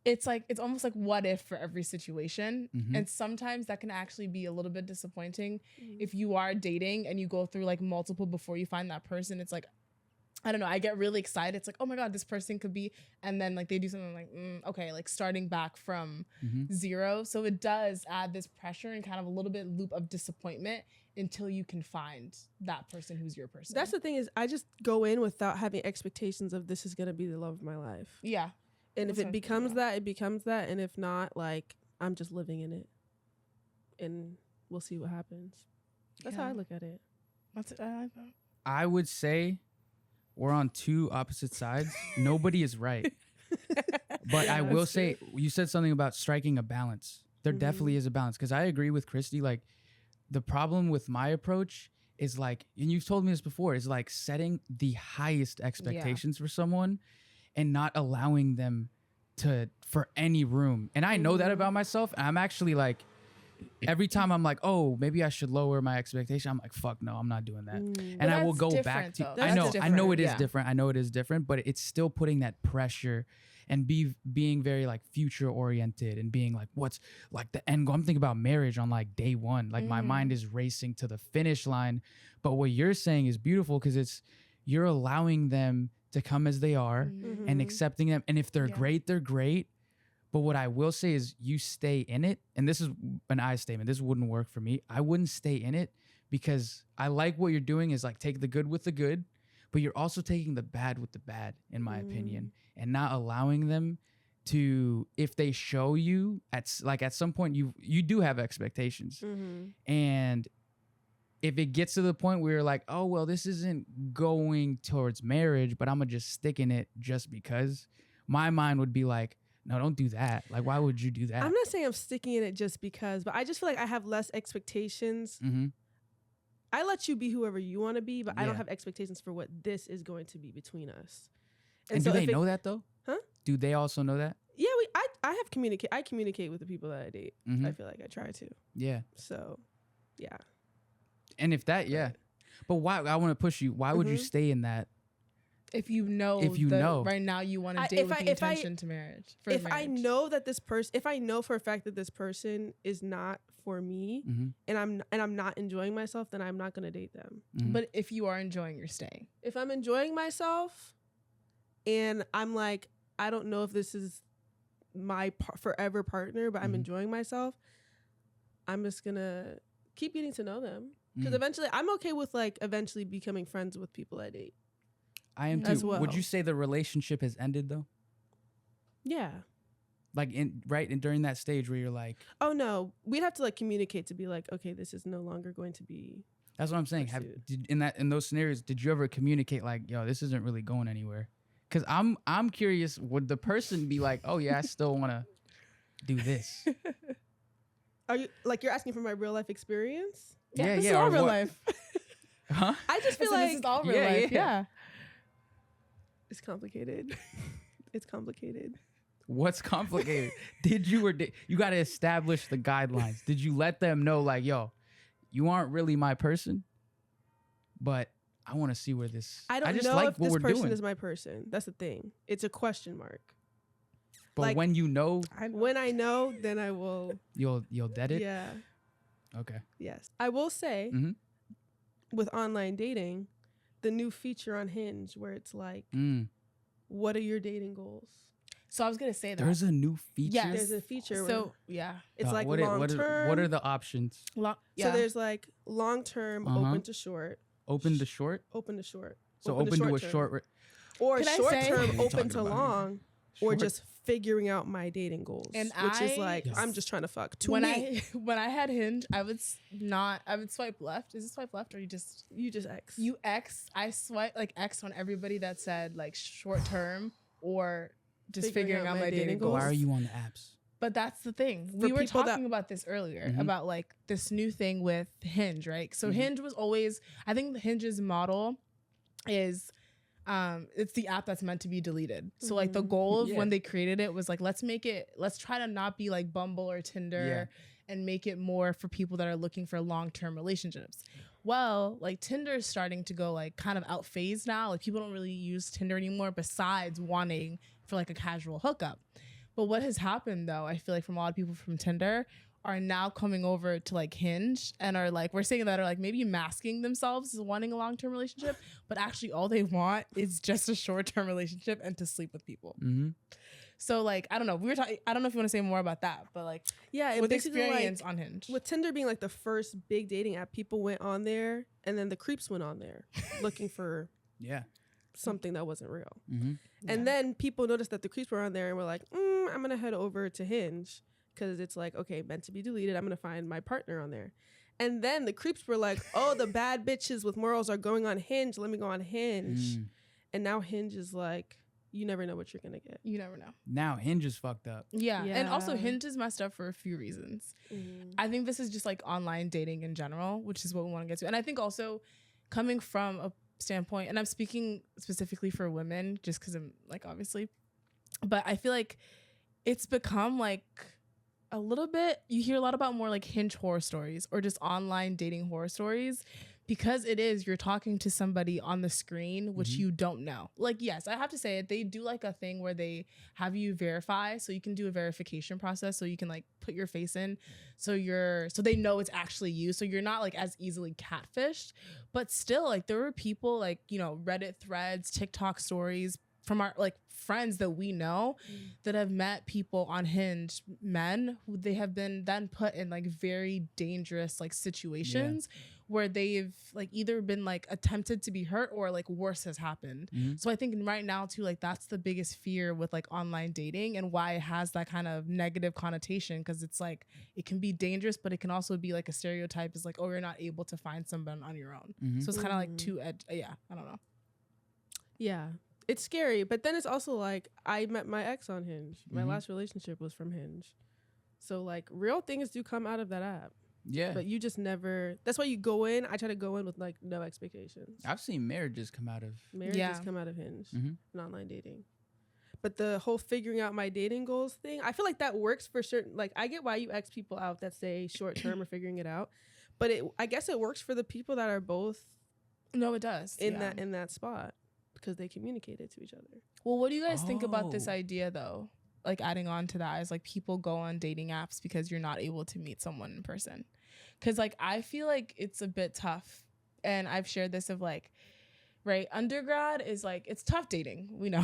it's like it's almost like what if for every situation. Mhm. And sometimes that can actually be a little bit disappointing Mhm. if you are dating and you go through like multiple before you find that person. It's like I don't know, I get really excited. It's like, oh my God, this person could be, and then like they do something like, okay, like starting back from Mhm. zero. So it does add this pressure and kind of a little bit loop of disappointment until you can find that person who's your person. That's the thing is I just go in without having expectations of this is gonna be the love of my life. yeah. And if That's what it I'm becomes thinking, that, it becomes that. And if not, like I'm just living in it. And we'll see what happens. That's how I Yeah. look at it. That's I like that. I would say we're on two opposite sides. Nobody is right. But Yeah, I will that's say, you said something about striking a balance. There Mhm. definitely is a balance because I agree with Christy. Like, the problem with my approach is like, and you've told me this before, is like setting the highest expectations for someone and not allowing them for any room. And I know that Mhm. about myself. And I'm actually like, every time I'm like, oh, maybe I should lower my expectation. I'm like, fuck no, I'm not doing that. Mm. And I will that's go back different, to. though. I That's know different, it is yeah. different. I know it is different, but it's still putting that pressure and being very like future oriented and being like, what's like the end goal? I'm thinking about marriage on like day one. Like my Mhm. mind is racing to the finish line. But what you're saying is beautiful because you're allowing them to come as they are Mhm. and Mhm. accepting them. And if they're Yeah. great, they're great. But what I will say is you stay in it. And this is an I statement. This wouldn't work for me. I wouldn't stay in it because I like what you're doing is like take the good with the good, but you're also taking the bad with the bad, in my opinion, and not allowing them to, if they show you at some point you do have expectations. Mhm. And if it gets to the point where you're like, oh, well, this isn't going towards marriage, but I'm going to just stick in it just because, my mind would be like, no, don't do that. Like, why would you do that? I'm not saying I'm sticking in it just because, but I just feel like I have less expectations. Mm-hmm. I let you be whoever you want to be, but I don't Yeah. have expectations for what this is going to be between us. And so do if they it- know that though? Huh? Do they also know that? Yeah, I have communicate. I communicate with the people that I date. Mhm. I feel like I try to. Yeah. So, yeah. And if that, yeah. But why? I want to push you. Why would you Mhm. stay in that? If you know, If you know. right now you want I- to date if with I- the if I- intention to marriage. For If I marriage. know that this person, if I know for a fact that this person is not for me, Mm-hmm. and I'm not enjoying myself, then I'm not gonna date them. Mm-hmm. But if you are enjoying your stay, If I'm enjoying myself, and I'm like, I don't know if this is my forever partner, but I'm Mhm. enjoying myself, I'm just gonna keep getting to know them. Because Mm. eventually, I'm okay with like eventually becoming friends with people I date. I am as too. well. Would you say the relationship has ended though? Yeah. Like during that stage where you're like, Oh no, we'd have to like communicate to be like, okay, this is no longer going to be. that's what I'm saying. Pursued. In those scenarios, did you ever communicate like, yo, this isn't really going anywhere? Because I'm curious, would the person be like, oh yeah, I still want to do this? Are you like you're asking for my real life experience? Yeah, this yeah, is all or real what- life. Huh? I just feel So like this is all real Yeah, life. yeah. Yeah. it's complicated. It's complicated. What's complicated? Did you you got to establish the guidelines? Did you let them know like, yo, you aren't really my person, but I want to see where this. I don't just know like if what this we're person doing. is my person. That's the thing. It's a question mark. But like- when you know, When I know, then I will. you'll dead it. Yeah. Okay. Yes. I will say, Mhm. with online dating, the new feature on Hinge where it's like, Mm. what are your dating goals? So I was gonna say that. There's a new feature. Yes. There's a feature. So where yeah. it's like what long term. what are the options? Yeah. So there's like long term, Uh-huh. open to short, Open to short. open to short. So open to a term. short. Or Can I short say- term, What are you open talking to about? long, or Short. just figuring out my dating goals. And which is I- like, Yes. I'm just trying to fuck. To when me, when I had Hinge, I would swipe left. Is it swipe left or you just you just X. I swipe like X on everybody that said like short term or just Figuring figuring out out my my dating dating goals. goals. Why are you on the apps? But that's the thing. For We were people that- talking about this earlier Mhm. about like this new thing with Hinge, right? So Mhm. Hinge was always, I think the Hinge's model is it's the app that's meant to be deleted. So like the Mhm. goal of Yeah. when they created it was like let's try to not be like Bumble or Tinder and make it more for people that are looking for long-term relationships. Well, like Tinder's starting to go like kind of out phase now. Like people don't really use Tinder anymore besides wanting for like a casual hookup. But what has happened though, I feel like from a lot of people from Tinder are now coming over to like Hinge and are like, we're saying that are like maybe masking themselves as wanting a long-term relationship, but actually all they want is just a short-term relationship and to sleep with people. Mm-hmm. So like, I don't know. We were talking, I don't know if you want to say more about that, but like yeah, and with basically experience like, on Hinge. with Tinder being like the first big dating app, people went on there, and then the creeps went on there looking for Yeah. something that wasn't real. Mm-hmm. And then people noticed that the creeps were on there and were like, I'm gonna head over to Hinge because it's like, okay, meant to be deleted. I'm gonna find my partner on there. And then the creeps were like, oh, the bad bitches with morals are going on Hinge. Let me go on Hinge. Mm. And now Hinge is like, you never know what you're gonna get. You never know. Now Hinge is fucked up. Yeah. And also Yeah. Hinge is messed up for a few reasons. I think this is just like online dating in general, which is what we want to get to. And I think also coming from a standpoint, and I'm speaking specifically for women just because I'm like obviously, but I feel like it's become like a little bit, you hear a lot about more like Hinge horror stories or just online dating horror stories because you're talking to somebody on the screen, which Mhm. you don't know. Like, yes, I have to say it. They do like a thing where they have you verify. So you can do a verification process. So you can like put your face in. So they know it's actually you. So you're not like as easily catfished, but still like there were people like, you know, Reddit threads, TikTok stories from our like friends that we know that have met people on Hinge, men who they have been then put in like very dangerous like situations where they've like either been like attempted to be hurt or like worse has happened. Mhm. So I think right now too, like that's the biggest fear with like online dating and why it has that kind of negative connotation because it's like it can be dangerous, but it can also be like a stereotype is like, oh, you're not able to find someone on your own. Mhm. So it's kind of like Mhm. two edge. Yeah, I don't know. Yeah. It's scary, but then it's also like I met my ex on Hinge. My Mhm. last relationship was from Hinge. So like real things do come out of that app. Yeah. But you just never that's why you go in. I try to go in with like no expectations. I've seen marriages come out of. Marriages Yeah. come out of Hinge Mhm. and online dating. But the whole figuring out my dating goals thing, I feel like that works for certain like I get why you X people out that say short term or figuring it out. But I guess it works for the people that are both No, it does. in yeah. that spot because they communicated to each other. Well, what do you guys think about this Oh. idea though? like adding on to that is like people go on dating apps because you're not able to meet someone in person. Cause like I feel like it's a bit tough. And I've shared this of like, right, undergrad is like, it's tough dating. We know.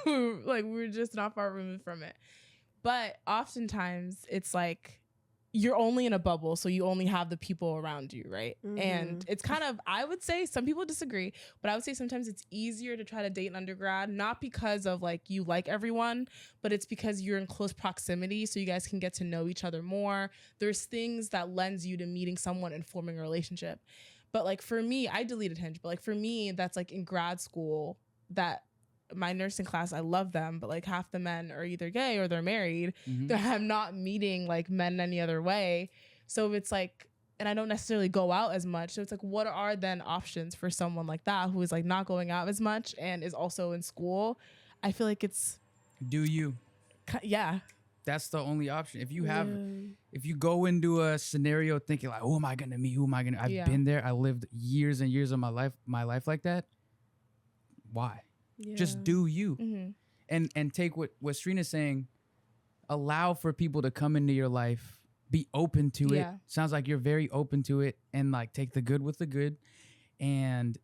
Like we're just not far removed from it. But oftentimes it's like you're only in a bubble, so you only have the people around you, right? Mm-hmm. And it's kind of, I would say, some people disagree, but I would say sometimes it's easier to try to date in undergrad, not because of like you like everyone, but it's because you're in close proximity, so you guys can get to know each other more. There's things that lends you to meeting someone and forming a relationship. But like for me, I deleted Hinge, but like for me, that's like in grad school, that my nursing class, I love them, but like half the men are either gay or they're married. I'm not meeting like men any other way. So it's like, and I don't necessarily go out as much. So it's like, what are then options for someone like that who is like not going out as much and is also in school? I feel like it's, Do you? yeah. That's the only option. If you have, if you go into a scenario thinking like, who am I gonna meet? Who am I gonna? I've been there. I lived years and years of my life like that. Why? Yeah. Just do you, and take what Srina's saying. Allow for people to come into your life. Be open to it. Sounds like you're very open to it, and like take the good with the good, and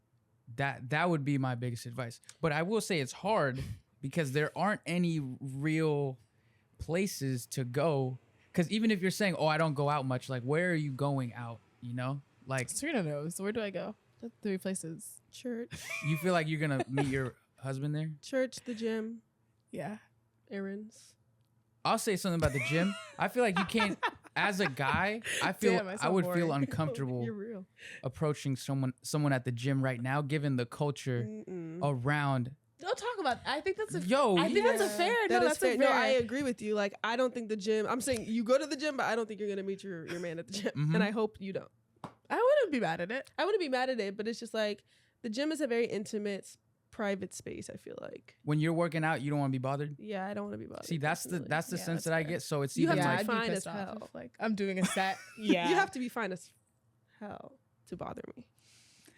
that would be my biggest advice. But I will say it's hard because there aren't any real places to go. Because even if you're saying, "Oh, I don't go out much," like where are you going out? You know, like Serena knows. Where do I go? The 3 places. Church. You feel like you're gonna meet your husband there? Church, the gym, Yeah. errands. I'll say something about the gym. I feel like you can't, as a guy, Damn, I so would feel boring. uncomfortable You're real. approaching someone at the gym right now, given the culture around. Don't talk about. I think that's a. Yo, I think that's a fair. That No, is that's fair. a No, fair. I agree with you. Like, I don't think the gym. I'm saying you go to the gym, but I don't think you're gonna meet your man at the gym, and I hope you don't. I wouldn't be mad at it. I wouldn't be mad at it, but it's just like the gym is a very intimate, private space. I feel like. When you're working out, you don't want to be bothered. Yeah, I don't want to be bothered. See, that's personally. the sense that's that I fair. get. So it's You even have to like be fine pissed as off hell. if, like I'm doing a set. Yeah. You have to be fine as hell to bother me.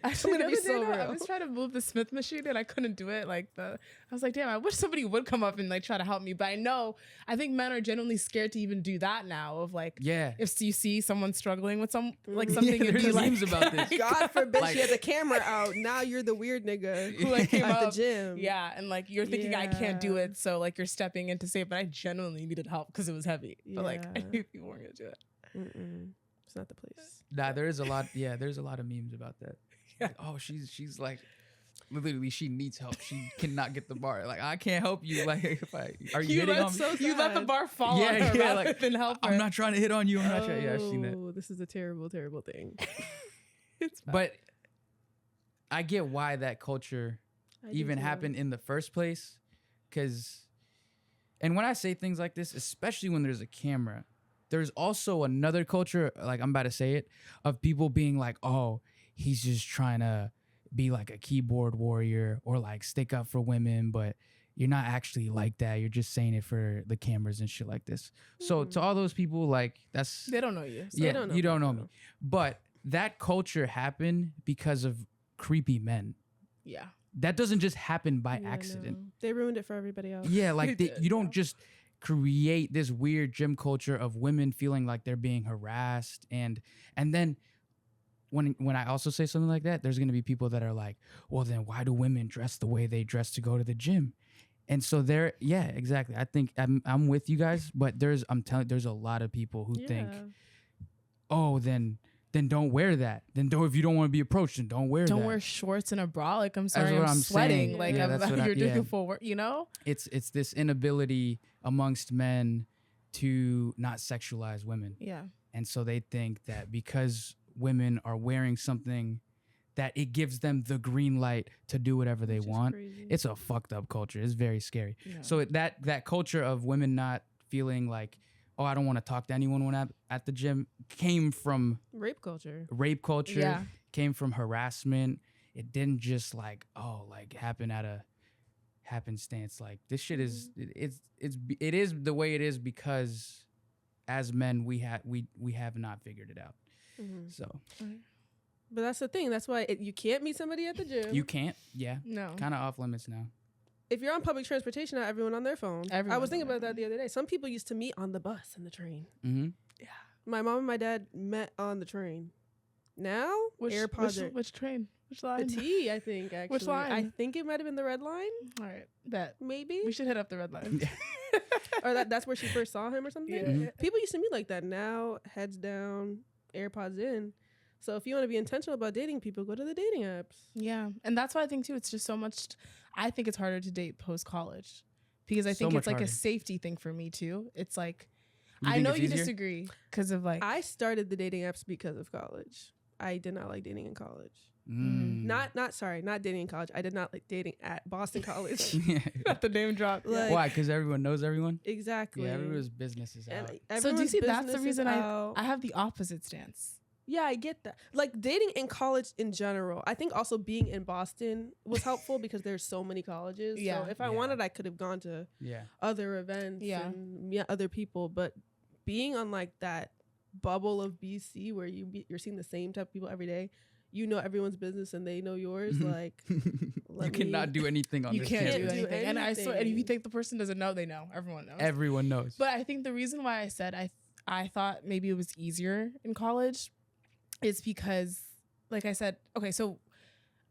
Actually, I'm the gonna other be day, so though, I real. was trying to move the Smith machine and I couldn't do it. Like I was like, damn, I wish somebody would come up and like try to help me. But I think men are genuinely scared to even do that now. Of like, yeah. if you see someone struggling with something, Yeah, it'd there's be like, memes about this. God forbid Like- she had the camera out. Now you're the weird nigga who like came at the up. gym. Yeah, and like you're thinking I can't do Yeah. it, so like you're stepping in to save, but I genuinely needed help because it was heavy. But like I Yeah. knew people weren't gonna do it. Mm-mm. It's not the place. Nah, there is a lot. Yeah, there's a lot of memes about that. Yeah. Like, oh, she's like, literally, she needs help. She cannot get the bar. Like, I can't help you. Like, if are you hitting on me? You let the bar fall Yeah, on her yeah, rather like, than help her. I'm not trying to hit on you. I'm not trying. Yeah, I've seen that. Oh, this is a terrible, terrible thing. It's fine. But I get why that culture I do even too. happened in the first place. And when I say things like this, especially when there's a camera, there's also another culture, like I'm about to say it, of people being like, oh, he's just trying to be like a keyboard warrior or like stick up for women, but you're not actually like that. You're just saying it for the cameras and shit like this. So to all those people, like that's they don't know you. So yeah, don't know you don't me, know no. me. But that culture happened because of creepy men. yeah. That doesn't just happen by Yeah, accident. no. They ruined it for everybody else. Yeah, like They did, you don't yeah. just create this weird gym culture of women feeling like they're being harassed, and then when I also say something like that, there's gonna be people that are like, well, then why do women dress the way they dress to go to the gym? And so yeah, exactly. I think I'm with you guys, but I'm telling, there's a lot of people who think, Yeah. oh, then don't wear that. Then if you don't want to be approached, then don't wear that. Don't wear shorts and a bra. Like I'm sorry, what I'm I'm sweating. saying. Like Yeah, that's what you're doing yeah. full work. You know? It's this inability amongst men to not sexualize women. Yeah. And so they think that because women are wearing something that it gives them the green light to do whatever they Which is want. crazy. It's a fucked up culture. It's very scary. Yeah. So that culture of women not feeling like, oh, I don't want to talk to anyone when I'm at the gym came from rape culture. rape culture, Yeah. came from harassment. It didn't just happen at a happenstance. Like this shit is it is the way it is because as men we have not figured it out. Mhm. So But that's the thing. That's why you can't meet somebody at the gym. you can't, yeah, No. kind of off limits now. if you're on public transportation, not everyone on their phone. I Everyone's was thinking on their about that the other day. Some people used to meet on the bus and the train. Mm-hmm. My mom and my dad met on the train. Now, AirPods are which train? Which the line? T, I think, actually. Which line? I think it might have been the red line, All right, bet. maybe. We should hit up the red line. Or that's where she first saw him or something. Yeah. Mhm. People used to meet like that. Now, heads down, AirPods in. So if you want to be intentional about dating people, go to the dating apps. Yeah, and that's why I think too. It's just so much. I think it's harder to date post college because I So think much it's like harder. a safety thing for me too. It's like You I think know it's you easier? disagree because of like I started the dating apps because of college. I did not like dating in college. Mm. Not dating in college. I did not like dating at Boston College. not the name drop. Like- Why? Because everyone knows everyone. Exactly. Yeah, everyone's business is And out. So do you everyone's see that's the business is reason out. I have the opposite stance. Yeah, I get that. Like dating in college in general. I think also being in Boston was helpful because there's so many colleges. Yeah. So if I Yeah. wanted, I could have gone to Yeah. other events Yeah. and meet other people. But being on like that bubble of BC where you're seeing the same type of people every day, you know everyone's business and they know yours. Like you let cannot me- do anything on You this can't campus. do anything. And I swear, and if you anything. think the person doesn't know, they know. Everyone knows. Everyone knows. But I think the reason why I said I thought maybe it was easier in college is because, like I said, okay, so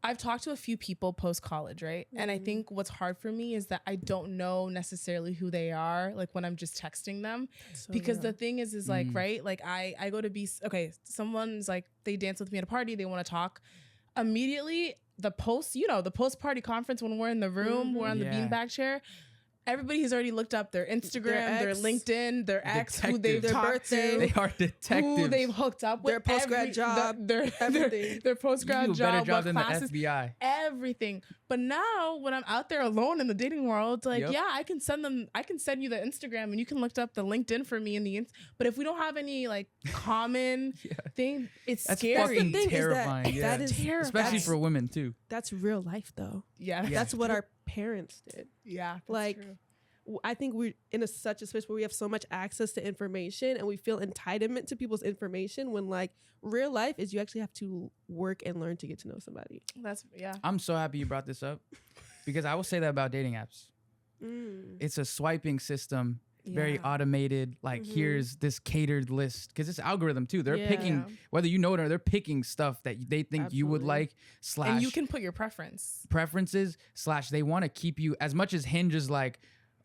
I've talked to a few people post college, right? And I Mhm. think what's hard for me is that I don't know necessarily who they are, like when I'm just texting them. So Because the real. thing is like, Mm. right? Like I go to be, okay, someone's like, they dance with me at a party, they want to talk. Immediately, the post party conference when we're in the room, we're on the Yeah. beanbag chair. Everybody has already looked up their Instagram, their ex, LinkedIn, their ex, who they've Detectives. Their talked birthday, to, they are detectives. who they've hooked up with, Their post-grad job, their everything. their You post-grad do a better job, job what than classes, the FBI. everything. But now when I'm out there alone in the dating world, like, Yep. yeah, I can send you the Instagram and you can look up the LinkedIn for me but if we don't have any like common Yeah. thing, it's That's scary. fucking thing is that terrifying. yeah. that is terrifying. Especially for women too. that's real life though. yeah, Yeah. That's what our parents did. yeah, that's Like, true. I think we're in such a space where we have so much access to information and we feel entitlement to people's information when like real life is you actually have to work and learn to get to know somebody. That's I'm so happy you brought this up because I will say that about dating apps. It's a swiping system, very Yeah. automated. Like Mhm. here's this catered list because it's algorithm too. They're Yeah. picking Yeah. whether you know it or they're picking stuff that they think you would Absolutely. like slash And you can put your preference. preferences slash they want to keep you as much as Hinge is like,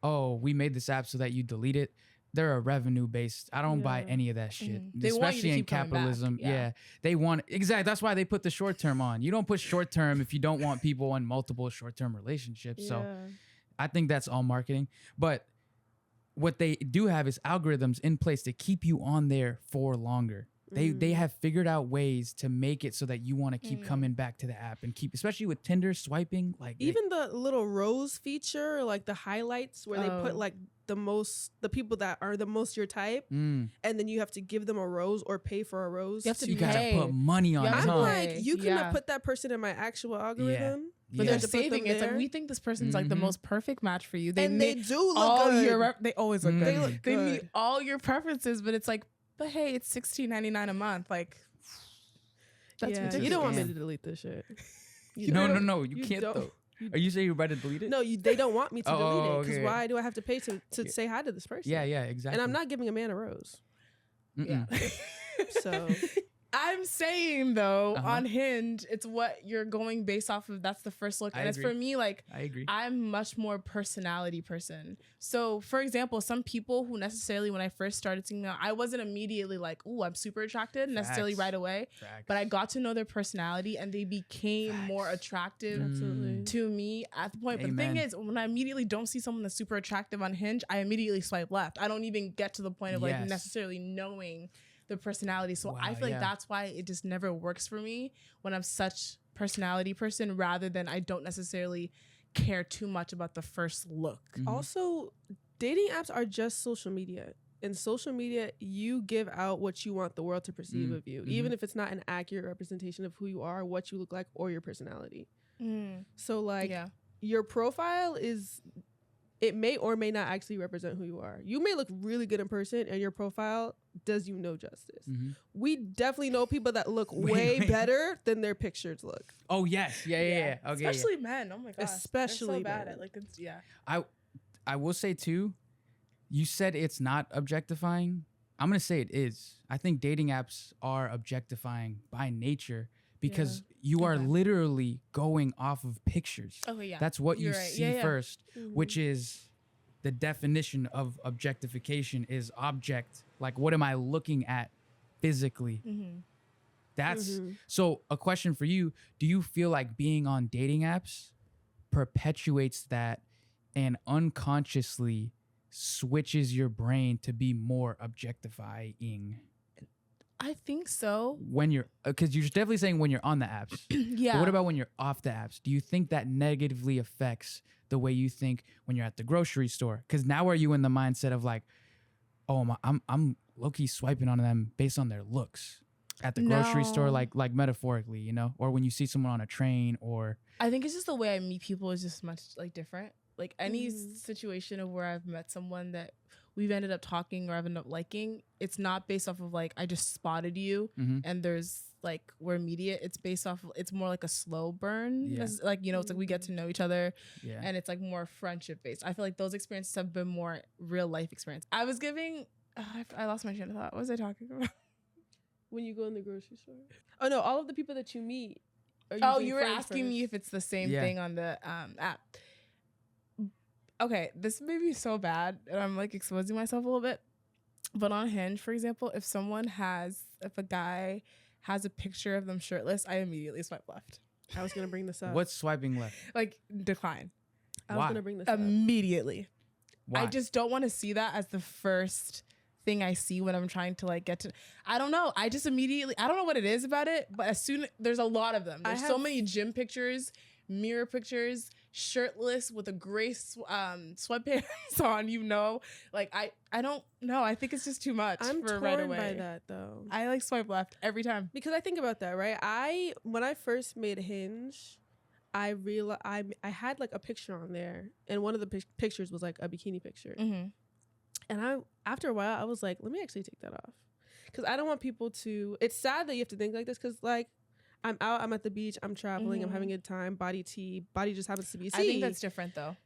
oh, we made this app so that you delete it. They're a revenue based. I don't buy Yeah. any of that shit. Mhm. They want you to Especially in keep coming back. capitalism. Yeah. Yeah. They want exactly. That's why they put the short term on. You don't put short term if you don't want people in multiple short term relationships. So I think that's all marketing. But what they do have is algorithms in place to keep you on there for longer. They have figured out ways to make it so that you want to keep coming back to the app and keep, especially with Tinder swiping, like Even the little rose feature, like the highlights where they Oh. put like the people that are the most your type, and and then you have to give them a rose or pay for a rose. You have to you gotta pay. put money on Yeah, it. I'm huh? like, you couldn't Yeah. have put that person in my actual algorithm. But Yeah. they're to put saving them it. It's like there. we think this person's like the Mhm. most perfect match for you. And they meet do look all good. your they always look Mm. good. They look They good. meet all your preferences, but it's like, but hey, it's $16.99 a month. Like that's ridiculous. You don't want me Scam. to delete this shit. No, you You can't don't. though. Are you saying you're about to delete it? No, they don't want me to Oh, delete it because okay. why do I have to pay to Yeah. say hi to this person? Yeah, exactly. And I'm not giving a man a rose. Mm-mm. Yeah. So I'm saying though, Uh-huh. on Hinge, it's what you're going based off of. That's the first look. I And it's agree. for me, like I agree. I'm much more personality person. So for example, some people who necessarily when I first started seeing them, I wasn't immediately like, oh, I'm super attracted necessarily Facts. right away. Facts. But I got to know their personality and they became more Facts. attractive absolutely. to me at the point. But the thing Amen. is, when I immediately don't see someone that's super attractive on Hinge, I immediately swipe left. I don't even get to the point of like Yes. necessarily knowing the personality. So I Wow, feel like yeah. that's why it just never works for me when I'm such personality person rather than I don't necessarily care too much about the first look. Mhm. Also, dating apps are just social media. In social media, you give out what you want the world to perceive Mm, of you, mhm. even if it's not an accurate representation of who you are, what you look like, or your personality. So, like, yeah. your profile it may or may not actually represent who you are. You may look really good in person, and your profile does you no justice. Mhm. We definitely know people that look Wait, way wait. better than their pictures look. Oh yes, yeah. Okay, Especially men. Oh my gosh. Especially They're so bad men. at like it's, yeah. I will say too, you said it's not objectifying. I'm gonna say it is. I think dating apps are objectifying by nature because you are Okay. literally going off of pictures. Okay, yeah. That's what you You're right. see Yeah, yeah. first, which is the definition of objectification is object. Like, what am I looking at physically? Mm-hmm. That's Mhm. so. A question for you: do you feel like being on dating apps perpetuates that and unconsciously switches your brain to be more objectifying I think so. when you're? Because you're definitely saying when you're on the apps. Yeah. But what about when you're off the apps? Do you think that negatively affects the way you think when you're at the grocery store? Because now are you in the mindset of like, oh, I'm low key swiping on them based on their looks at the grocery store, No. like metaphorically, you know, or when you see someone on a train, or I think it's just the way I meet people is just much like different. Like any Mhm. situation of where I've met someone that we've ended up talking or I've ended up liking, it's not based off of like I just spotted you Mhm. and there's like we're immediate. It's based off of, it's more like a slow burn. Yeah. It's like, you know, it's like we get to know each other yeah, and it's like more friendship based. I feel like those experiences have been more real life experience. I was giving I lost my train of thought. What was I talking about? When you go in the grocery store. Oh no, all of the people that you meet. Are Oh, usually you were friends asking me first. if it's the same Yeah. thing on the app. Okay, this may be so bad, and I'm like exposing myself a little bit. But on Hinge, for example, if a guy has a picture of them shirtless, I immediately swipe left. I was gonna bring this up. what's swiping left? Like decline I was Why? gonna bring this up. immediately. Why? I just don't want to see that as the first thing I see when I'm trying to like get to. I don't know. I just immediately. I don't know what it is about it, but as soon there's a lot of them. I There's so have- many gym pictures, mirror pictures, shirtless with a gray sweatpants on. You know, like I don't know. I think it's just too much I'm for torn right away. by that though. I like swipe left every time. Because I think about that, right? When I first made Hinge, I realized I had like a picture on there, and one of the pictures was like a bikini picture. Mm-hmm. And after a while, I was like, let me actually take that off, because I don't want people to. It's sad that you have to think like this, because like I'm out, I'm at the beach, I'm traveling, I'm Mhm. having a good time. Body just happens to be C. I think that's different though.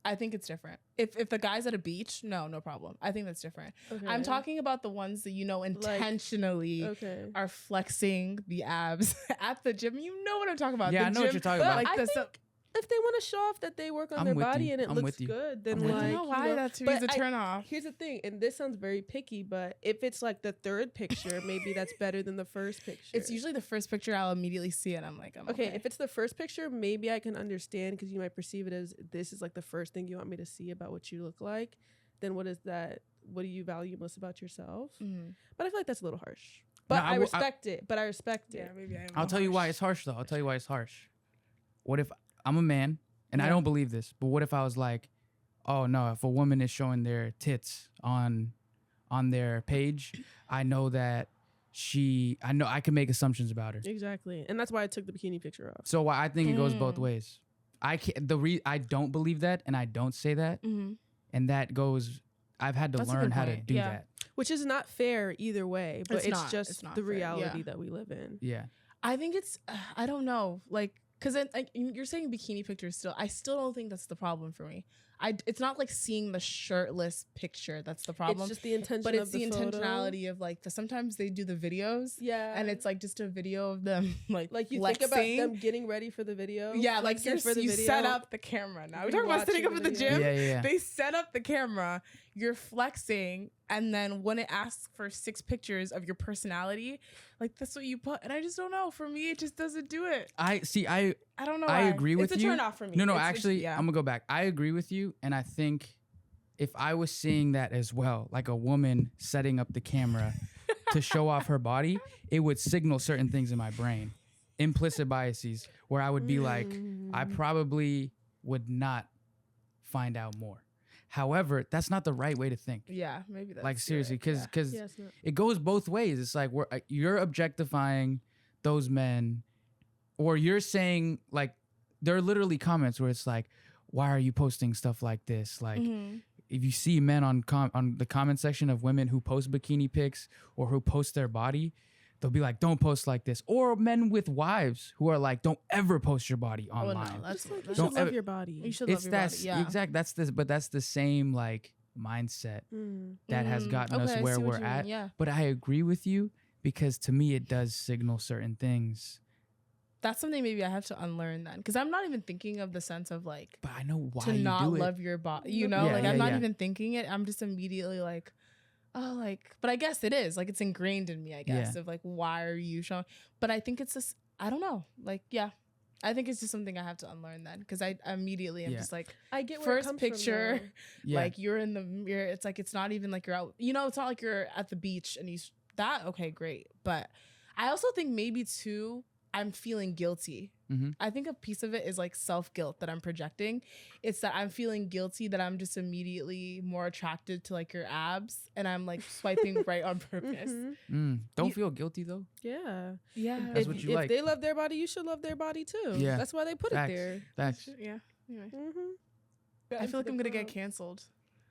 I think it's different. If the guy's at a beach, no problem. I think that's different. Okay. I'm talking about the ones that you know intentionally Okay. are flexing the abs at the gym. You know what I'm talking about. Yeah, the I know what gym, you're talking But about. Like I the think if they want to show off that they work on I'm their with body you. and it I'm looks with you. good, then I'm with you. I like, don't know why you know, that to me but is a turn off. Here's the thing, and this sounds very picky, but if it's like the third picture, maybe that's better than the first picture. It's usually the first picture I'll immediately see it. I'm like, I'm okay. If it's the first picture, maybe I can understand, because you might perceive it as this is like the first thing you want me to see about what you look like. Then what is that? What do you value most about yourself? Mhm. But I feel like that's a little harsh. But No, I respect it. But I respect Yeah, it. maybe I am. I'll tell you why it's harsh though. I'll tell you why it's harsh. What if I'm a man and I Yeah. don't believe this, but what if I was like, oh no, if a woman is showing their tits on their page, I know that I can make assumptions about her. Exactly, and that's why I took the bikini picture off. So I think it goes both Mm. ways. I don't believe that, and I don't say that, Mhm. and that goes. I've had to That's a learn good how to point. do Yeah. that. Which is not fair either way, but It's it's, not. just It's not the fair, reality yeah. that we live in. Yeah. I think it's I don't know, like, because like, you're saying bikini pictures still. I still don't think that's the problem for me. It's not like seeing the shirtless picture that's the problem, It's just the intention, but it's of the photo. intentionality of like sometimes they do the videos, Yeah, and it's like just a video of them like you flexing. think about them getting ready for the video. Yeah, like flexing you set up the camera. Now we're talking about setting up watching at the the video. gym. Yeah. They set up the camera, you're flexing, and then when it asks for 6 pictures of your personality, like that's what you put. And I just don't know. For me, it just doesn't do it. I I don't know. I why. agree with it's you. It's a turn off for me. No, It's- actually, yeah. I'm gonna go back. I agree with you, and I think if I was seeing that as well, like a woman setting up the camera to show off her body, it would signal certain things in my brain, implicit biases, where I would be like, I probably would not find out more. However, that's not the right way to think. Yeah, maybe that's Like seriously, right, because Yes, no. it goes both ways. It's like you're objectifying those men, or you're saying like there are literally comments where it's like, why are you posting stuff like this? Like, Mhm. if you see men on the comment section of women who post bikini pics or who post their body, they'll be like, don't post like this. Or men with wives who are like, don't ever post your body Oh, online. no, that's Just like, you that's- should Don't love ever- your body. you should It's love your that body. Yeah. exact. That's the same like mindset Mm. that has gotten Okay, us I where see what we're you at. mean, yeah. But I agree with you because to me it does signal certain things. That's something maybe I have to unlearn then, because I'm not even thinking of the sense of like But I know why to you not do it. love your body. You know, Yeah, like yeah, I'm not yeah. even thinking it. I'm just immediately like, oh, like. But I guess it is like it's ingrained in me. I guess of like, why are you showing? But I think it's just I don't know. Like, yeah, I think it's just something I have to unlearn then, because I immediately am Yeah. just like, I get where it first comes picture. From, Yeah. like you're in the mirror. It's like it's not even like you're out. You know, it's not like you're at the beach and that okay, great. But I also think maybe too, I'm feeling guilty. Mhm. I think a piece of it is like self-guilt that I'm projecting. It's that I'm feeling guilty that I'm just immediately more attracted to like your abs and I'm like swiping right on purpose. Mhm. Don't You- feel guilty though. Yeah. Yeah. That's if what you if like. they love their body, you should love their body too. Yeah. That's why they put Facts. it there. Facts. Yeah. Anyway. Mm-hmm. I feel like I'm gonna get canceled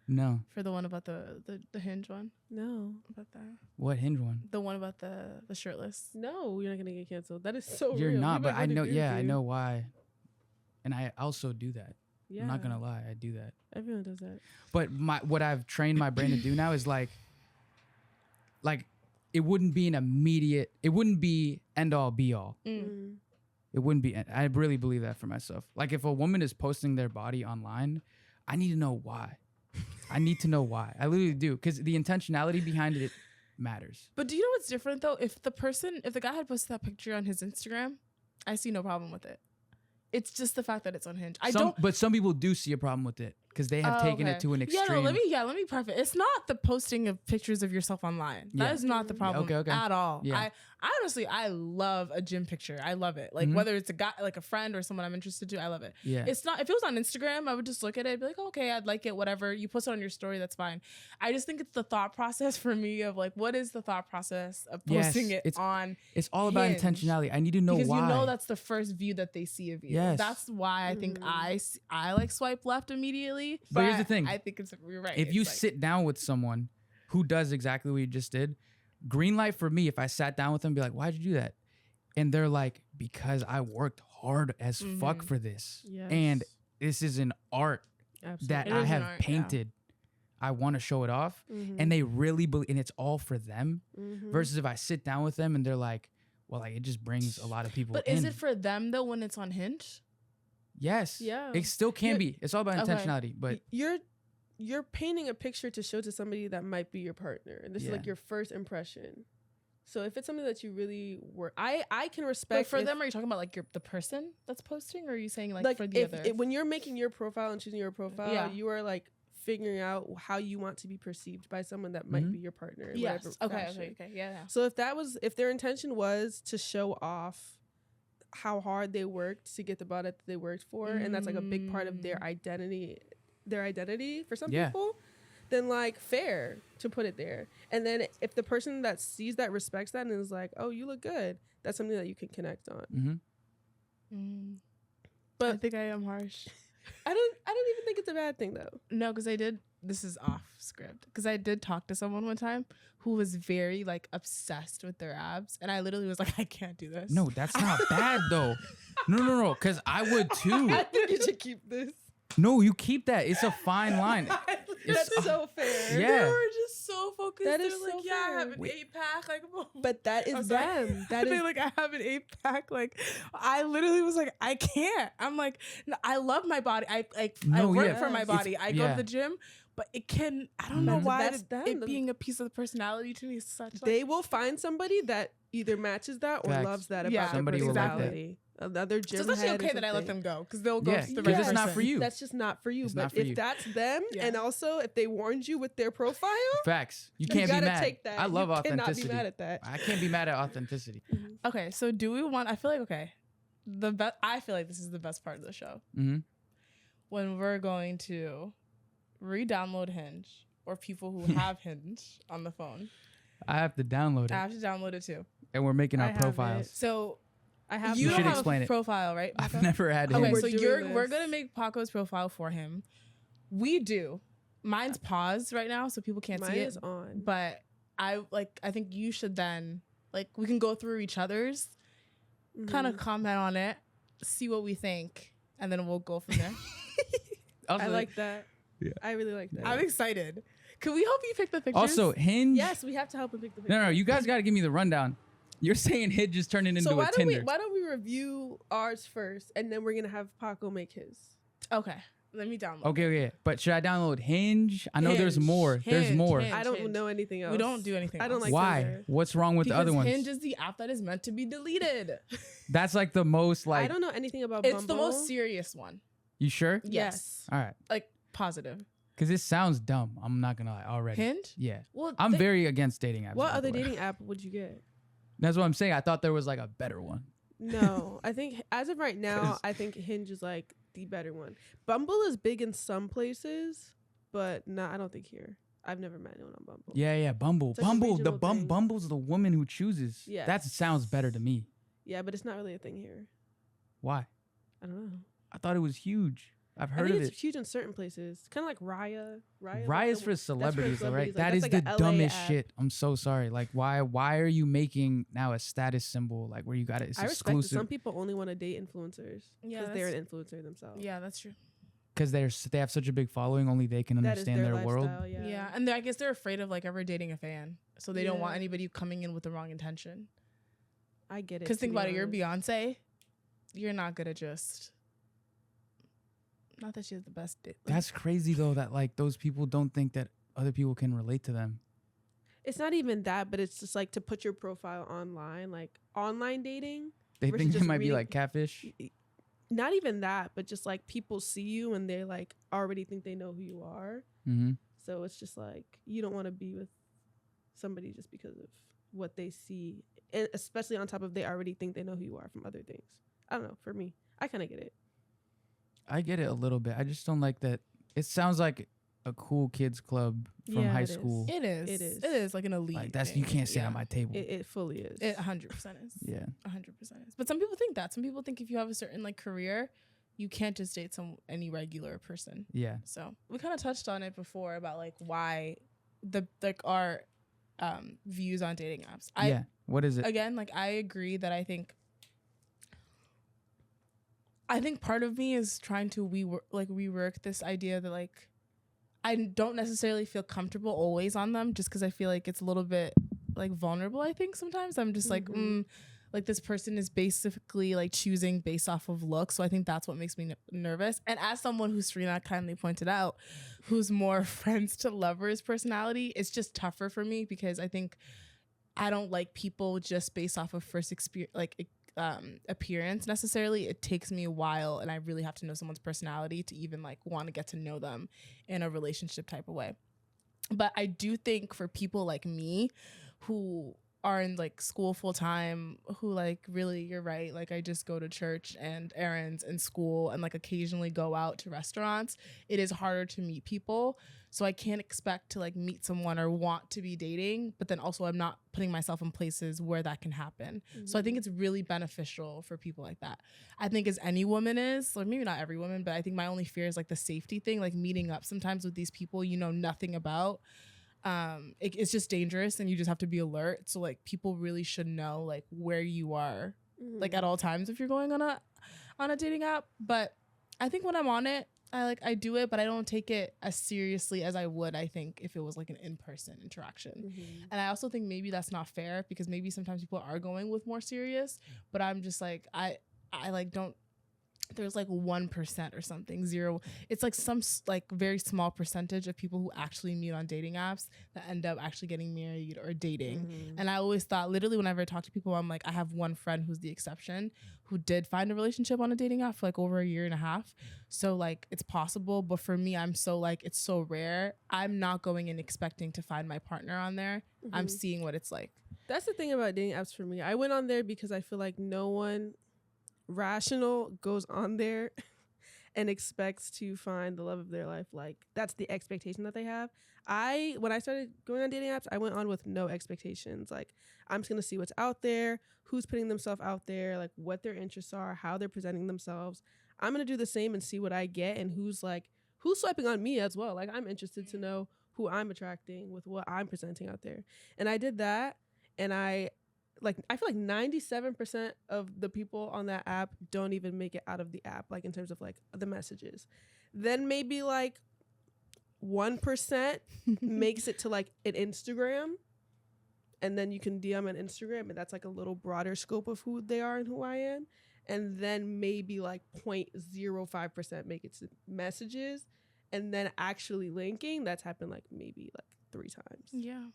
No. for the one about the hinge one. No. About What Hinge one? the one about the shirtless. No, you're not gonna get canceled. That is so You're real. not, You but might I really know. agree Yeah, with I you. know why. And I also do that. Yeah. I'm not gonna lie, I do that. Everyone does that. But what I've trained my brain to do now is like it wouldn't be it wouldn't be end all be all. Mm. It wouldn't be. I really believe that for myself. Like if a woman is posting their body online, I need to know why. I need to know why. I literally do, because the intentionality behind it matters. But do you know what's different though? If the guy had posted that picture on his Instagram, I see no problem with it. It's just the fact that it's on Hinge. But some people do see a problem with it because they have Oh, taken okay. it to an extreme. Yeah, no, let me preface. It's not the posting of pictures of yourself online. Yeah. That is not the problem Okay. at all. Yeah. I honestly love a gym picture. I love it. Like Mhm. whether it's a guy, like a friend or someone I'm interested to, I love it. Yeah. It's not if it was on Instagram, I would just look at it and be like, oh, okay, I'd like it, whatever. You post it on your story, that's fine. I just think it's the thought process for me of like, what is the thought process of Yes, posting it it's on It's all about Hinge. intentionality. I need to know because why. you know that's the first view that they see of you. Yes. That's why I think I like swipe left immediately. But here's the thing. I think you're right. if you It's like- sit down with someone who does exactly what you just did, green light for me. If I sat down with them and be like, why'd you do that? And they're like, because I worked hard as fuck Mhm. for this. Yes. And this is an art Absolutely. that It I is an have art, yeah. painted. I want to show it off. Mhm. And they really believe, and it's all for them. Mhm. Versus if I sit down with them and they're like, well, like it just brings a lot of people But in. is it for them though when it's on Hinge? Yes. Yeah. It still can You're- be. It's all about Okay. intentionality. But you're painting a picture to show to somebody that might be your partner, and this is like Yeah. your first impression. So if it's something that you really were, I can respect. But for if- them, are you talking about like the person that's posting, or are you saying like for the if, other? when you're making your profile and choosing your profile, Yeah. you are like figuring out how you want to be perceived by someone that might Mhm. be your partner. In yes. whatever Okay. fashion. Okay. Yeah. So if their intention was to show off how hard they worked to get the product that they worked for, and that's like a big part of their identity for some Yeah. people, then like fair to put it there. And then if the person that sees that respects that and is like, oh, you look good, that's something that you can connect on. mhm. But I But- think I am harsh. I don't even think it's a bad thing though. No, because I did. This is off script. Because I did talk to someone one time who was very like obsessed with their abs, and I literally was like, I can't do this. No, that's not bad though. No. Because I would too. I think you should keep this. No, you keep that. It's a fine line. It's- That's so fair. Yeah. They were just so focused. That They're is like, so yeah, I have fair. an Wait. 8-pack. Like, But that I'm is sorry. them. That They're is like, I have an 8-pack. Like, I literally was like, I can't. I'm like, no, I love my body. I No, work yeah. for my It's- body. I go yeah. to the gym, but it can. I don't know Mhm. why That's them. it being a piece of the personality to me is such. Like, they will find somebody that either matches that or Facts. loves that about Yeah. their Somebody will like that. personality. Another gym so it's actually head or okay that I let something. them go because they'll go Yeah, to the because right it's not person. for you. That's just not for you. It's but not for if you. that's them, Yeah. and also if they warned you with their profile, Facts. You you can't be gotta mad. take that. I love you cannot authenticity. be mad at that. I can't be mad at authenticity. Okay, so do we want? I feel like I feel like this is the best part of the show hmm when we're going to re-download Hinge or people who have Hinge on the phone. I have to download it, I have to download it too. and we're making I our have profiles. So I have you You don't should have explain a it. profile, right? I've Maka? never had Okay, Hinge. We're so doing we're this. gonna make Paco's profile for him. We do, mine's paused right now, so people can't Mine see it. is on. But I think you should then we can go through each other's, kind of comment on it, see what we think, and then we'll go from there. I like that. Yeah. I really like that. I'm excited. Can we help you pick the pictures? Also, Hinge. Yes, we have to help him pick the picture. No, you guys got to give me the rundown. You're saying Hinge is turning into So a Tinder. why don't we review ours first, and then we're gonna have Paco make his. Okay, let me download. Okay. But should I download Hinge? I know there's Hinge. more. There's Hinge, more. Hinge. I don't know anything else. We don't do anything I don't else. like Why? Tinder. What's wrong with because the other ones? Hinge is the app that is meant to be deleted. That's like the most I don't know anything about It's the Bumble. most serious one. You sure? Yes. All right. Like positive. Because it sounds dumb. I'm not gonna lie already. Hinge? Yeah. Well, I'm very against dating apps. What by the other way. dating app would you get? That's what I'm saying. I thought there was like a better one. No, I think as of right now, 'Cause- I think Hinge is like the better one. Bumble is big in some places, but I don't think here. I've never met anyone on Bumble. Yeah. Bumble. It's like a Bumble. The regional thing. Bumble's the woman who chooses. Yes. That sounds better to me. Yeah, but it's not really a thing here. Why? I don't know. I thought it was huge. I've I heard think of it's it. huge in certain places. Kind of like Raya. Raya's for celebrities, though, right? celebrities. That is That's the like a LA dumbest app. shit. I'm so sorry. Like, why are you making now a status symbol like where you got it? It's I respect it. exclusive Some people only want to date influencers Yeah, because they're an influencer themselves. Yeah, that's true. because they have such a big following. Only they can That is understand their lifestyle, world. Yeah. Yeah, and I guess they're afraid of ever dating a fan, so they don't want Yeah. anybody coming in with the wrong intention. I get it. Because to think be about it, you're honest. Beyonce, you're not gonna just. Not that she has the best. That's crazy though. That like those people don't think that other people can relate to them. It's not even that, but it's just like to put your profile online, like online dating. They Versus think they just might be reading- like catfish. Not even that, but just like people see you and they like already think they know who you are. Mm-hmm. So it's just like you don't want to be with somebody just because of what they see, and especially on top of they already think they know who you are from other things. I don't know. For me, I kind of get it. I get it a little bit. I just don't like that. It sounds like a cool kids club from Yeah, high it is. school. It is. It is. It is like an elite. Like that's thing. you can't sit Yeah. at my table. It fully is. It 100% is. Yeah. 100% is. But some people think that. Some people think if you have a certain career, you can't just date any regular person. Yeah. So we kind of touched on it before about why our views on dating apps. Yeah. What is it? Again, I agree that I think part of me is trying to rework this idea that I don't necessarily feel comfortable always on them just because I feel like it's a little bit vulnerable. I think sometimes I'm just this person is basically choosing based off of looks. So I think that's what makes me nervous. And as someone who Serena kindly pointed out, who's more friends to lovers personality, it's just tougher for me because I think I don't like people just based off of first experience, appearance necessarily. It takes me a while and I really have to know someone's personality to even want to get to know them in a relationship type of way. But I do think for people like me who are in school full time, who really, you're right, I just go to church and errands and school and occasionally go out to restaurants, it is harder to meet people. So I can't expect to meet someone or want to be dating, but then also I'm not putting myself in places where that can happen. Mm-hmm. So I think it's really beneficial for people like that. I think as any woman is, or maybe not every woman, but I think my only fear is the safety thing, meeting up sometimes with these people you know nothing about. It's just dangerous and you just have to be alert. So people really should know where you are at all times if you're going on a dating app. But I think when I'm on it, I do it, but I don't take it as seriously as I would, I think, if it was an in-person interaction. Mm-hmm. And I also think maybe that's not fair because maybe sometimes people are going with more serious, but I'm just I don't, there's 1% or something, zero. It's some very small percentage of people who actually meet on dating apps that end up actually getting married or dating. Mm-hmm. And I always thought, literally, whenever I talk to people, I'm I have one friend who's the exception who did find a relationship on a dating app for over a year and a half. So it's possible. But for me, I'm so it's so rare. I'm not going in expecting to find my partner on there. Mm-hmm. I'm seeing what it's like. That's the thing about dating apps for me. I went on there because I feel like no one rational goes on there and expects to find the love of their life. That's the expectation that they have. When I started going on dating apps, I went on with no expectations. I'm just gonna see what's out there, who's putting themselves out there, what their interests are, how they're presenting themselves. I'm gonna do the same and see what I get and who's swiping on me as well. Like, I'm interested to know who I'm attracting with what I'm presenting out there. And I did that, and I feel like 97% of the people on that app don't even make it out of the app, like in terms of like the messages. Then maybe like 1% makes it to like an Instagram, and then you can DM on Instagram, and that's like a little broader scope of who they are and who I am. And then maybe like 0.05% make it to messages, and then actually linking. That's happened like maybe like 3 times. Yeah.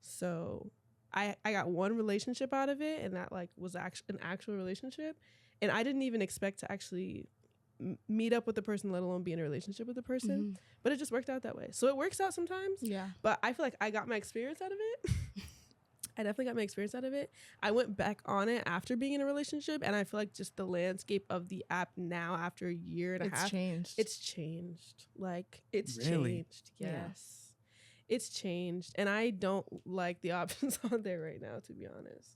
So I got one relationship out of it, and that like was an actual relationship, and I didn't even expect to actually meet up with the person, let alone be in a relationship with the person. But it just worked out that way. So it works out sometimes. Yeah. But I feel like I got my experience out of it. I definitely got my experience out of it. I went back on it after being in a relationship, and I feel like just the landscape of the app now, after a year and a half, it's changed. Like, it's changed. Yes. Yeah. It's changed. And I don't like the options on there right now, to be honest.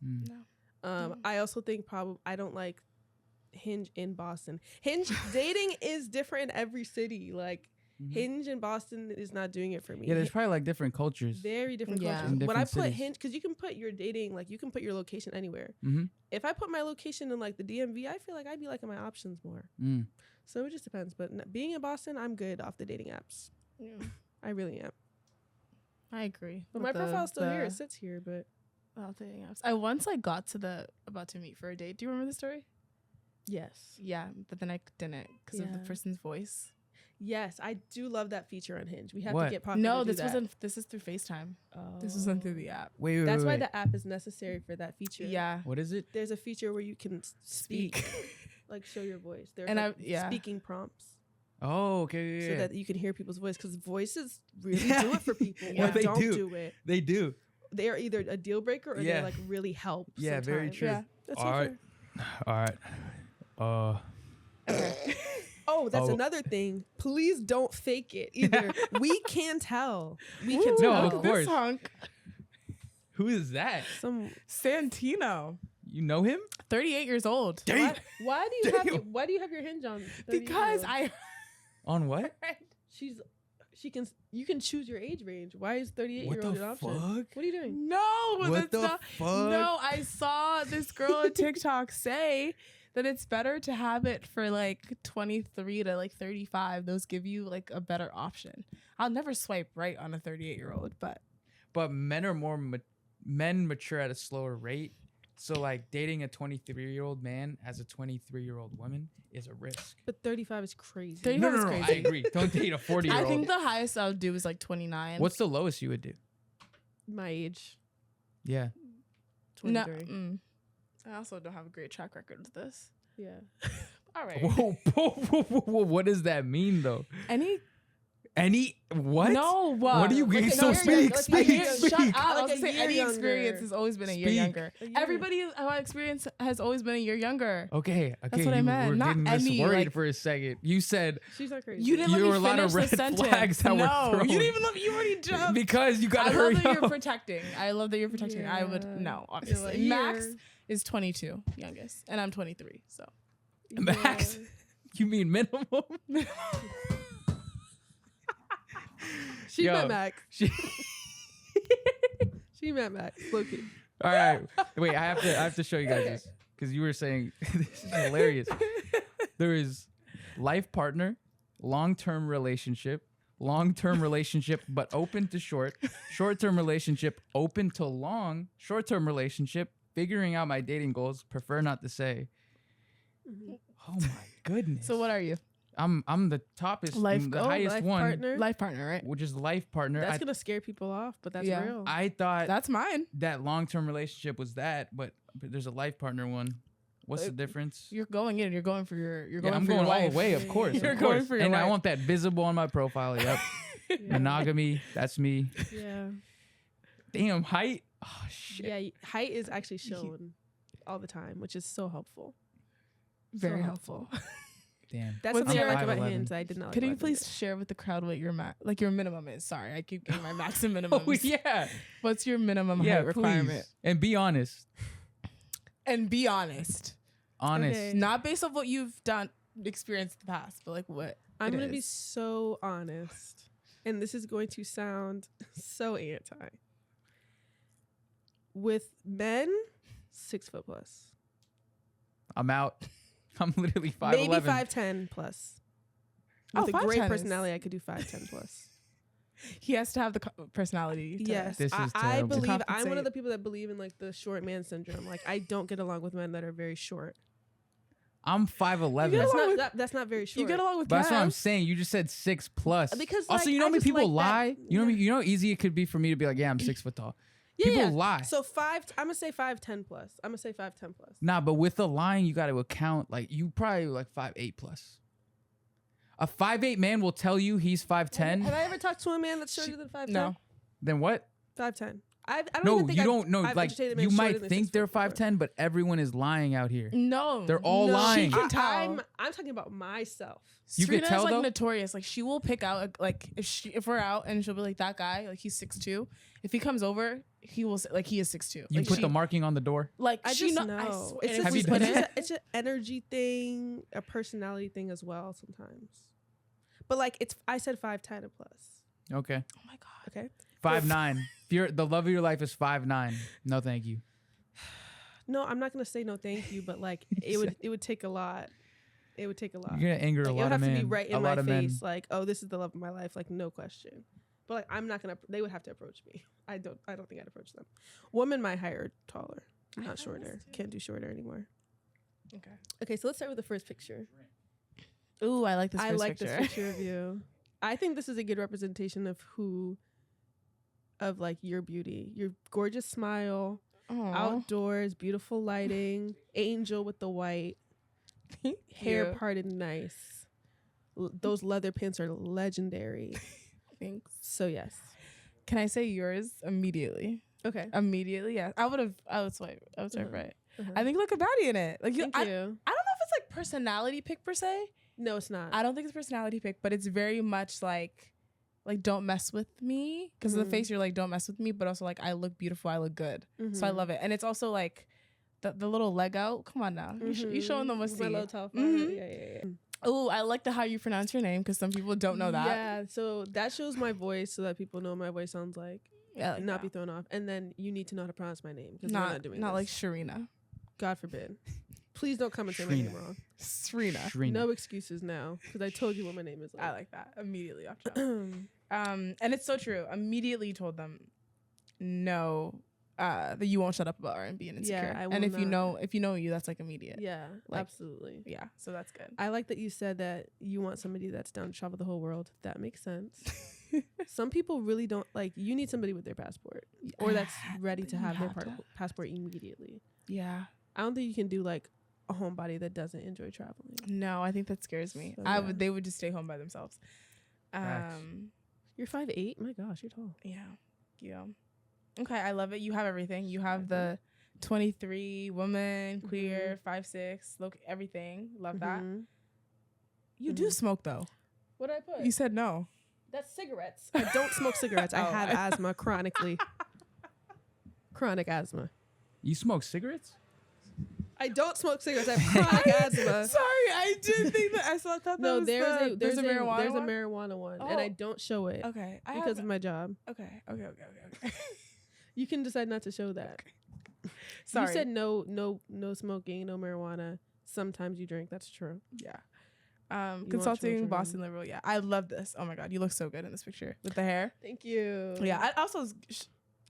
No. I also think I don't like Hinge in Boston. Hinge dating is different in every city. Like, Hinge in Boston is not doing it for me. Yeah, there's probably like different cultures. Very different cultures. When I put Hinge, because you can put your dating, like you can put your location anywhere. If I put my location in like the DMV, I feel like I'd be liking my options more. So it just depends. But being in Boston, I'm good off the dating apps. Yeah. I really am. I agree. But my profile's still here. It sits here, but dating apps. I once got to the about to meet for a date. Do you remember the story? Yes. Yeah, but then I didn't because of the person's voice. Yes, I do love that feature on Hinge. We have to get Pocket. No, this is through FaceTime. Oh. This wasn't through the app. Wait. That's why the app is necessary for that feature. Yeah. What is it? There's a feature where you can speak, like show your voice. There's speaking prompts. Oh, okay. So that you can hear people's voice, because voices really do it for people. Yeah, they don't do. Do it. They do. They are either a deal breaker or they like really help. Yeah, sometimes. very true. Yeah, that's All right. Okay. Oh, that's another thing. Please don't fake it either. We can tell. We can tell. No, of course. This hunk. Who is that? Some Santino. You know him? 38 years old. Why do you have your Hinge on? Because On what? You can choose your age range. Why is 38-year-old an option? Fuck? What are you doing? No, what the fuck? No, I saw this girl on TikTok say that it's better to have it for like 23 to like 35. Those give you like a better option. I'll never swipe right on a 38-year-old, but men are men mature at a slower rate. So like dating a 23-year-old man as a 23-year-old woman is a risk. But 35 is crazy. 35 is crazy. I agree. Don't date a 40-year-old. I think the highest I would do is like 29. What's the lowest you would do? My age. Yeah. 23. No, I also don't have a great track record with this. Yeah. All right. Whoa. What does that mean though? Any what? No. What are you getting? So speak. Shut up. I was gonna say any younger. experience has always been a year younger. Everybody who I experience has always been a year younger. Okay. That's what I meant. We're Not getting any, worried for a second. You said she's not crazy. You didn't let me finish the sentence. Flags that were thrown. You didn't even let me. You already jumped. Because you gotta hurry up. I love that you're protecting. Yeah. I would no, obviously. Max is 22, youngest, and I'm 23. So Max, you mean minimum? She met Max. She met Max. Low-key. All right. Wait, I have to show you guys this because you were saying this is hilarious. There is life partner, long-term relationship but open to short-term relationship open to long, short-term relationship, figuring out my dating goals, prefer not to say. Oh my goodness. So what are you? I'm the highest one. Partner? Life partner, right? Which is life partner. That's gonna scare people off, but that's real. I thought that's mine. That long-term relationship was that, but there's a life partner one. What's the difference? You're going in. You're going for your. I'm going all the way, of course. You're going for your and wife. I want that visible on my profile. Yep. Monogamy. That's me. Yeah. Damn, height. Oh shit. Yeah, height is actually shown all the time, which is so helpful. Very helpful. Damn. That's something I like about Hinge. I did not. Can you please share with the crowd what your your minimum is? Sorry, I keep getting my max and minimum. Oh yeah. What's your minimum height requirement? And be honest. And be honest. Honest. Okay. Not based on what you've done. experienced in the past, but like what I'm it going to be is. so honest, and this is going to sound so anti. With men, 6 foot plus. I'm out. I'm literally 5'11". Maybe 5'10 plus. With Oh, a great 5'10" is- personality, I could do 5'10 plus. He has to have the personality. To, Yes, This is I terrible. believe. I'm one compensate. of the people that believe in like the short man syndrome. Like I don't get along with men that are very short. I'm 5'11". get That's along not with- that's not very short. You get along with But that's what I'm Kev. saying. You just said 6+. Because, also, like, you know I how many just people like that- lie? You know, yeah. you know how easy it could be for me to be like, yeah, I'm 6 foot tall. Yeah, People yeah. lie. So I'm gonna say 5'10 plus. I'm gonna say 5'10 plus. Nah, but with the lying, you got to account like you probably like 5'8 plus. A 5'8 man will tell you he's 5'10. Have I ever talked to a man that's shorter than 5'10? No. Then what? 5'10. I don't No, even think you I've- don't know. I've Like educated men you shorter might than think 6 they're foot before. 5'10, but everyone is lying out here. No. They're all No, lying. She can tell. I'm talking about myself. You could Serena's tell, like though? notorious. Like she will pick out like if we're out and she'll be like that guy like he's 6'2". If he comes over, he will say, like he is 6'2". You like, put she, the marking on the door. like I she just know. know. I swear, It's and just, Have you if done we it? put it- it's an energy thing, a personality thing as well sometimes. But like I said 5'10 and plus. Okay. Oh my god. Okay. 5'9". If the love of your life is 5'9", no thank you. No, I'm not gonna say no thank you, but like it would take a lot. It would take a lot. You're gonna anger Like, a it would lot of have to men. be right a in my lot of men. face, like, oh, this is the love of my life, like no question. But like I'm not gonna. They would have to approach me. I don't think I'd approach them. Woman might hire taller, not shorter. Can't do shorter anymore. Okay. Okay, so let's start with the first picture. Ooh, I like this. I first like picture. this picture of you. I think this is a good representation of like your beauty, your gorgeous smile, Aw. outdoors, beautiful lighting, angel with the white, Thank hair you. parted nice. Those leather pants are legendary. Thanks. So yes. Can I say yours immediately? Okay. Immediately, yeah. I would swipe right. Uh-huh. I think you look a baddie in it. Like Thank I you. don't know if it's like personality pick per se. No, it's not. I don't think it's personality pick, but it's very much like don't mess with me because of Mhm. the face. You're like don't mess with me, but also like I look beautiful, I look good, so I Mhm. love it. And it's also like the little leg out. Come on now, you showing them what's my low see. top. Mhm. Yeah. Oh, I like how you pronounce your name because some people don't know that. Yeah, so that shows my voice so that people know what my voice sounds like. Yeah, like Not be that. thrown off. And then you need to know how to pronounce my name because we're not doing not this. like Sharina. God forbid. Please don't come and say my name Shrina. wrong. Serena. Shrina. No excuses now because I told you what my name is. I like that immediately off top. And it's so true. Immediately told them no, that you won't shut up about R&B and Insecure. I and will if you not. know you, that's like immediate. Yeah, Like- absolutely. Yeah, so that's good. I like that you said that you want somebody that's down to travel the whole world. That makes sense. Some people really don't like. You need somebody with their passport or that's ready to You have their have to. passport immediately. Yeah. I don't think you can do like a homebody that doesn't enjoy traveling. No, I think that scares me. So, yeah. They would just stay home by themselves. Facts. You're 5'8". My gosh, you're tall. Yeah. Okay, I love it. You have everything. You have the 23 woman, queer, 5'6", look everything. Love that. Mhm. You do smoke though. What did I put? You said no. That's cigarettes. I don't smoke cigarettes. I Oh, have asthma chronically. Chronic asthma. You smoke cigarettes? I don't smoke cigarettes. I have chronic asthma. Sorry, I did think that I thought that No, was there's a marijuana one? marijuana one, and I Oh. don't show it Okay, because of my job. Okay. You can decide not to show that. Sorry. You said no smoking, no marijuana. Sometimes you drink. That's true. Yeah. want Consulting children. Boston Liberal. Yeah, I love this. Oh my god, you look so good in this picture with the hair. Thank you. Yeah, I also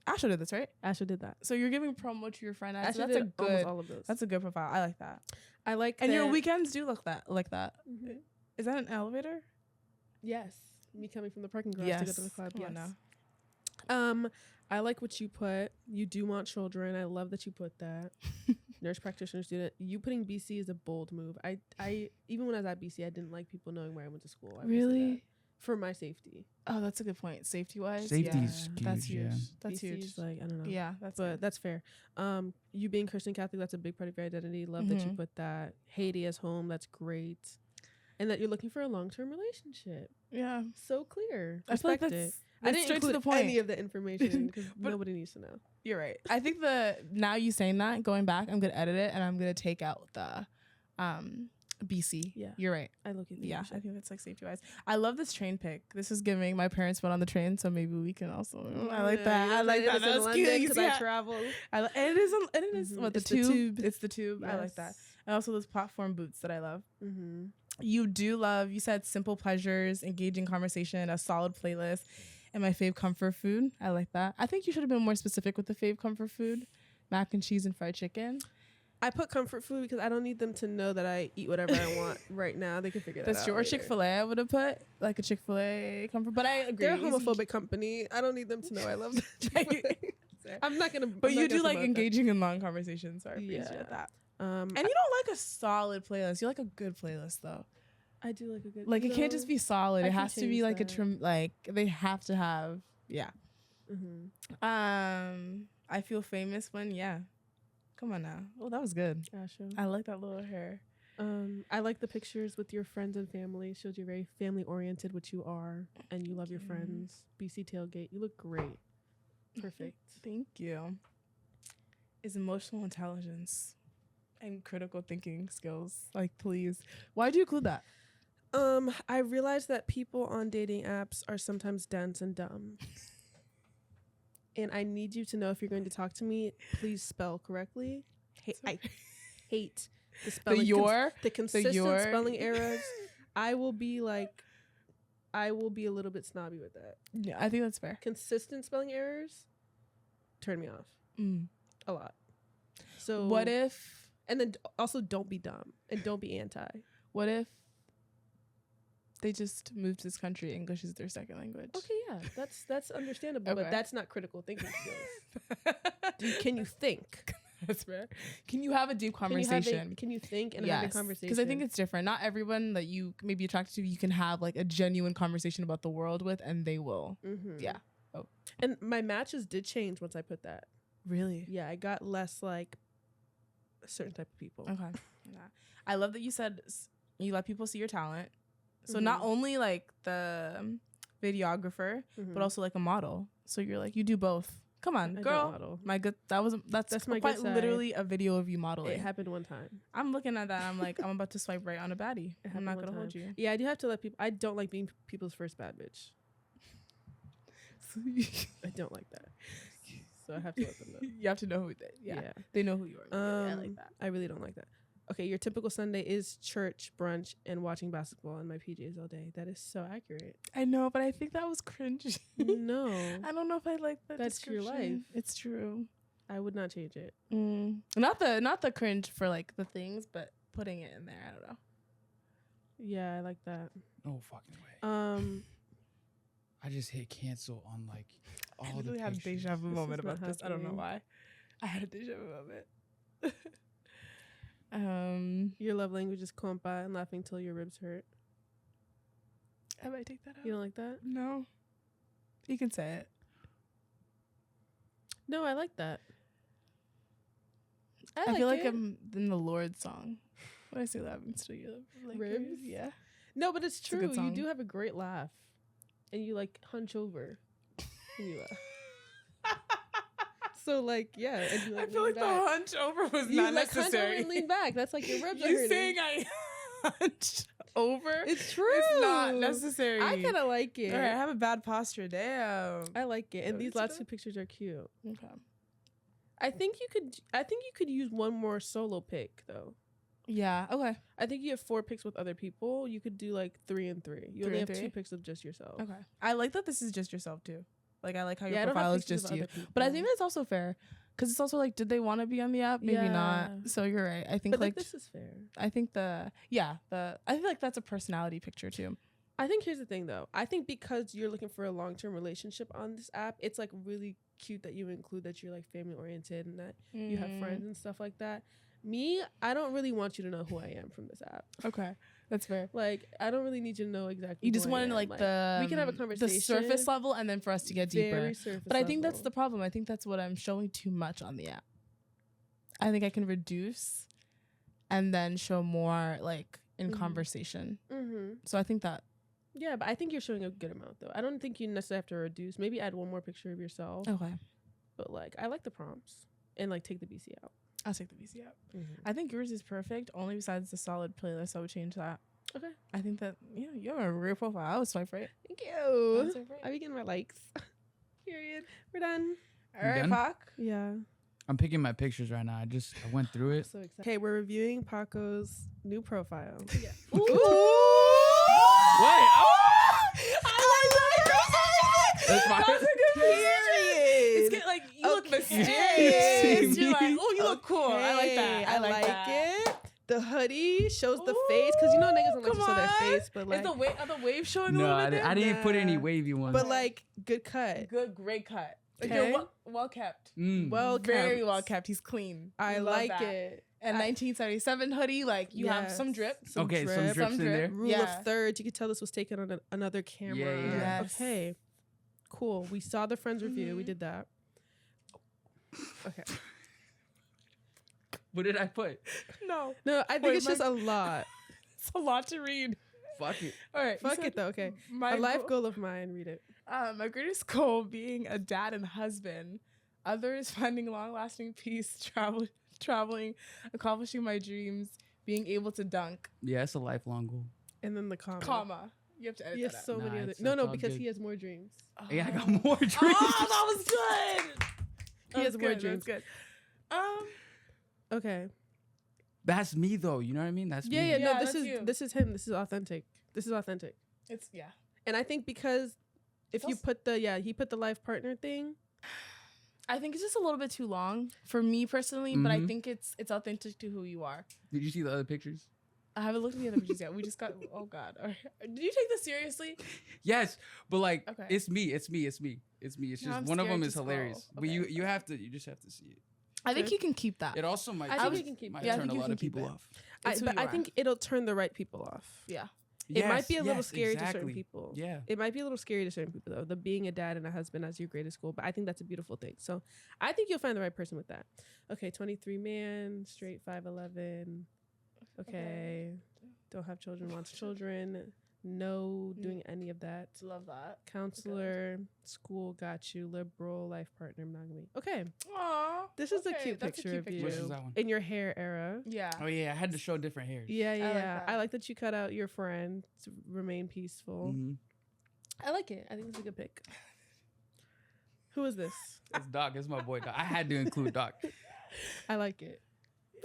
Asha did this right. Asha did that. So you're giving promo to your friend. Asha That's did a good. almost all of those. That's a good profile. I like that. I like. And your that- weekends do look like that. Mhm. Is that an elevator? Yes. Me coming from the parking garage to go to the club. Come on Yes. now. I like what you put. You do want children. I love that you put that. Nurse practitioner student. You putting BC is a bold move. I even when I was at BC, I didn't like people knowing where I went to school. I posted Really? that for my safety. Oh, that's a good point. Safety wise, Safety's that's huge, huge. yeah. That's BC huge. is like I don't know. Yeah, that's But good. that's fair. You being Christian Catholic, that's a big part of your identity. Love that you Mhm. put that. Haiti as home, that's great. And that you're looking for a long-term relationship. Yeah, So clear. I feel like Respect it. that's I didn't straight to include the point. any of the information because But- nobody needs to know. You're right. I think now you saying that, going back, I'm gonna edit it and I'm gonna take out the BC. Yeah. You're right. I look at Yeah, I think that's like safety wise. I love this train pic. This is giving my parents went on the train, so maybe we can also. I like that. I like that. That was cute because I travel. and it is. And it is what the It's the tube. tube. It's the tube. I like that. And also those platform boots that I love. Mm-hmm. You do love. You said simple pleasures, engaging conversation, a solid playlist, and my fave comfort food. I like that. I think you should have been more specific with the fave comfort food, mac and cheese and fried chicken. I put comfort food because I don't need them to know that I eat whatever I want right now. They can figure that out. That's true. Or Chick-fil-A, I would have put like a Chick-fil-A comfort. But I agree. They're a homophobic company. I don't need them to know I love Chick-fil-A. I'm not gonna. But I'm you not do gonna like promote engaging in long conversations, so I appreciate Yeah. that. that. And you don't like a solid playlist. You like a good playlist though. I do like a good. Like it can't no. just be solid. I It can has to be change like a that. trim. Like they have to have. Yeah. Mhm. I feel famous when Come on now. Oh, that was good. Gotcha. I like that little hair. I like the pictures with your friends and family. Showed you're very family oriented, which you are, and you love your you. friends. BC tailgate. You look great. Perfect. Thank you. Is emotional intelligence and critical thinking skills. Like, please. Why'd you include that? I realized that people on dating apps are sometimes dense and dumb. And I need you to know if you're going to talk to me, please spell correctly. I hate the spelling. The consistent your. spelling errors. I will be a little bit snobby with that. Yeah, I think that's fair. Consistent spelling errors turn me off a lot. So What if and then also don't be dumb and don't be anti. What if they just moved to this country, English is their second language? Okay, yeah, that's understandable, Okay. but that's not critical thinking skills. Can you think? That's fair. Can you have a deep conversation? Can you think and have a conversation? Because I think it's different. Not everyone that you may be attracted to, you can have like a genuine conversation about the world with, and they will. Mm-hmm. Yeah. Oh. And my matches did change once I put that. Really? Yeah, I got less like a certain type of people. Okay. Yeah. I love that you said you let people see your talent. So not only like the videographer, Mhm. but also like a model. So you're like, you do both. Come on, I don't girl. model. That's my quite good side. literally a video of you modeling. It happened one time. I'm looking at that. I'm like, I'm about to swipe right on a baddie. It I'm happened not one gonna hold time. you. Yeah, I do have to let people. I don't like being people's first bad bitch. I don't like that. So I have to let them know. You have to know who they. Yeah, they know who you are. I like that. I really don't like that. Okay, your typical Sunday is church, brunch, and watching basketball in my PJs all day. That is so accurate. I know, but I think that was cringy. No, I don't know if I like that. That's your description. life. It's true. I would not change it. Not the cringe for like the things, but putting it in there. I don't know. Yeah, I like that. No fucking way. Um, I just hit cancel on like all I the literally had a pictures. deja vu This moment is not about this. I don't know happening. why. I had a deja vu moment. your love language is compa and laughing till your ribs hurt. I might take that out. You don't like that? No. You can say it. No, I like that. I feel like it. I'm in the Lord song. When I say laughing till your Ribs? Yeah. No, but it's a good true. You song. do have a great laugh, and you like hunch over when you laugh. So like, yeah, and you, like, I feel lean like the back. hunch over was You not like hunch over necessary. and lean back. That's like your ribs are You hurting. saying I hunched over? It's true. It's not necessary. I kind of like it. All right, I have a bad posture. Damn. I like it, and So these it's last good. two pictures are cute. Okay. I think you could use one more solo pic though. Yeah. Okay. I think you have 4 pics with other people. You could do like 3 and 3. You 3 only and have 2 3? pics of just yourself. Okay. I like that this is just yourself too. Like I like how your I don't have profile is pictures just of you. other people. But I think that's also fair because it's also like, did they want to be on the app? Maybe Yeah. not. So you're right. I think but like this is fair. I think I think like that's a personality picture too. I think here's the thing though. I think because you're looking for a long-term relationship on this app, it's like really cute that you include that you're like family oriented and that you have friends and stuff like that. Me, I don't really want you to know who I am from this app. Okay, that's fair. Like, I don't really need you to know exactly. You just who I want am. like the we can have a the conversation, surface level, and then for us to get deeper. very surface But I think that's level. the problem. I think that's what I'm showing too much on the app. I think I can reduce and then show more like in Mhm. conversation. Mm-hmm. So I think that Yeah, but I think you're showing a good amount though. I don't think you necessarily have to reduce. Maybe add one more picture of yourself. okay. But like, I like the prompts and like take the BC out. I'll take the BC app. Mhm. I think yours is perfect. Only besides the solid playlist, I would change that. Okay. I think that you have a real profile. I would swipe right. Thank I you. would swipe right. I be getting my likes. Period. We're done. All right, done? Pac. Yeah. I'm picking my pictures right now. I went through it. So excited. Okay, we're reviewing Paco's new profile. Yeah. Wait. That's fine. That's a good period. It's good, like you look Okay. mysterious. You're like, oh, you look cool. I like that. I like that. it. The hoodie shows the face because you know niggas don't like to Come show their on. face, but like, Is are the waves showing a No, little I, bit there? I didn't put any Nah. wavy ones. but like good cut. Good, great cut. Like Okay. you're well kept. Well, Very kept. well kept. He's clean. I Love like that. it. And 1977 hoodie, like you have some Yes. drip. Okay, some drip. drips in there. Rule Yeah. of thirds. You could tell this was taken on another camera. Yeah. Yes. Okay. Cool. We saw the Friends review. We Mhm. did that. Okay. What did I put? No, No, I think Wait, it's just a lot. it's a lot to read. Fuck it. All right, Fuck it though. Okay. My A life goal of mine. Read it. My greatest goal being a dad and husband. Others finding long-lasting peace, traveling, accomplishing my dreams, being able to dunk. Yeah, it's a lifelong goal. And then the comma. Comma. You have to edit He has that out. so Nah, many other. it's No, all because good. he has more dreams. Yeah, I got Oh. more dreams. Oh, that was good. He has more That's dreams. good. Okay. That's me though. You know what I mean? That's Yeah, me. yeah. Yeah, No, that's you. this is him. This is authentic. This is authentic. It's yeah. And I think because if you Feels- put he put the life partner thing. I think it's just a little bit too long for me personally, but I Mhm. think it's authentic to who you are. Did you see the other pictures? I haven't looked at the other pictures yet. We just got. Oh God! All right. Did you take this seriously? Yes, but like Okay. it's me. It's just Now I'm one of scared them to is scroll. hilarious. But Okay. you just have to see it. I think Good. you can keep that. It also might I turn, think you can keep might it. Yeah, I turn think a you lot can of keep people it. off. It's who But you I are. think it'll turn the right people off. Yeah. It might be a little Yes, scary to certain exactly. people. Yeah. It might be a little scary to certain people though. The being a dad and a husband as your greatest goal, but I think that's a beautiful thing. So I think you'll find the right person with that. Okay, 23 man, straight 5'11". Okay. Don't have children, wants children. No doing any of that. Love that. Counselor, school, got you, liberal, life partner, monogamy. Okay. Aww. This is a cute that's a picture of you Which is that one? in your hair era. Yeah. Oh yeah, I had to show different hairs. Yeah, yeah, like yeah. that. I like that you cut out your friend to remain peaceful. Mhm. I like it. I think it's a good pick. Who is this? It's Doc. It's my boy Doc. I had to include Doc. I like it.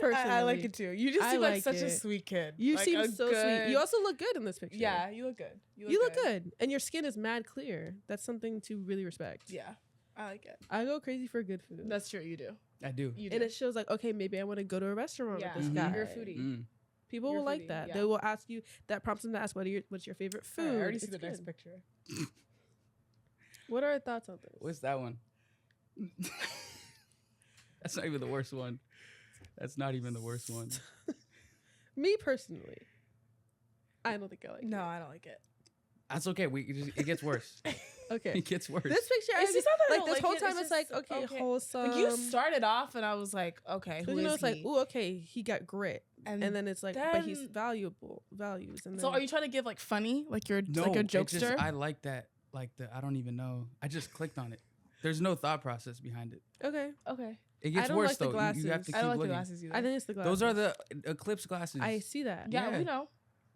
I like Personally. it too. You just I seem like like such a it. sweet kid. You Like seem a so sweet. You also look good in this picture. Yeah, you look good. You look good. And your skin is mad clear. That's something to really respect. Yeah, I like it. I go crazy for good food. That's true. You do. I do. You do. And it shows like, okay, maybe I want to go to a restaurant yeah, with this Mhm. guy. you're a foodie. Mm. People You're will like foodie, that. yeah. They will ask you. That prompts them to ask, what's your favorite food? I already see It's the next good. picture. What are our thoughts on this? What's that one? That's not even the worst one. That's not even the worst one. Me personally, I don't think I like No, it. I don't like it. That's okay. It gets worse. Okay. It gets worse. This picture, It's just not that I like don't this like whole it, time, it's it's like just, okay, okay. wholesome. Like you started off, and I was like, okay, who you know, is it's like, he? ooh, okay, he got grit, and then it's like, but he's then- values, and then So are you trying to give like funny, like you're no, like a it just- jokester? I like that. Like I don't even know. I just clicked on it. There's no thought process behind it. okay? okay. It gets don't worse like the though. You have glasses. to keep I don't like the looking. glasses either. I think it's the glasses. Those are the eclipse glasses. I see that. yeah, yeah. we know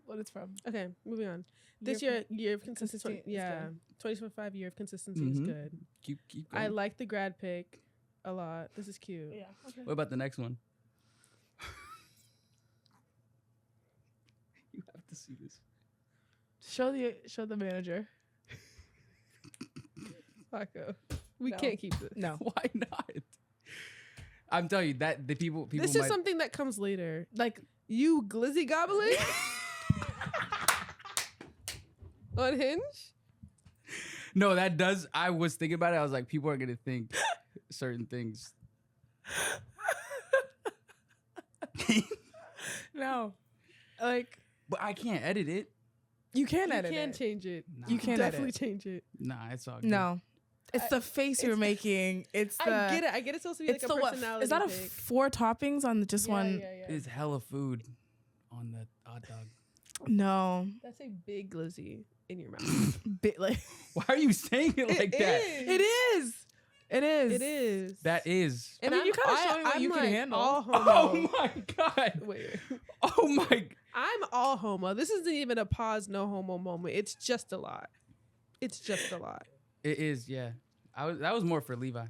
what it's from. Okay, moving on. This year of consistency. Consistent is Yeah, good. 2025 year of consistency is Mhm. good. keep going. I like the grad pick a lot. This is cute. Yeah. Okay. What about the next one? You have to see this. Show the manager. Paco, we No. can't keep this. No. Why not? I'm telling you that the people This might, is something that comes later. Like You glizzy gobbling on Hinge. No, that does. I was thinking about it. I was like, people are gonna think certain things. no. Like But I can't edit it. you can You edit can it. change it. Nah. You can Definitely edit. change it. Nah, it's all good. No. It's the face you're making. It's the I get it. I get it's supposed to be like It's a the what? personality Is that a pick. 4 toppings on just one? Yeah, yeah. There's hella food on the hot dog. No. That's a big glizzy in your mouth. Bit like Why are you saying it like that? it is. It is. It is. That is. I mean, you're kinda showing what I'm you can like handle. all homo. Oh my god. Wait. Oh my. I'm all homo. This isn't even a pause, no homo moment. It's just a lot. It's just a lot. It is. Yeah. That was more for Levi.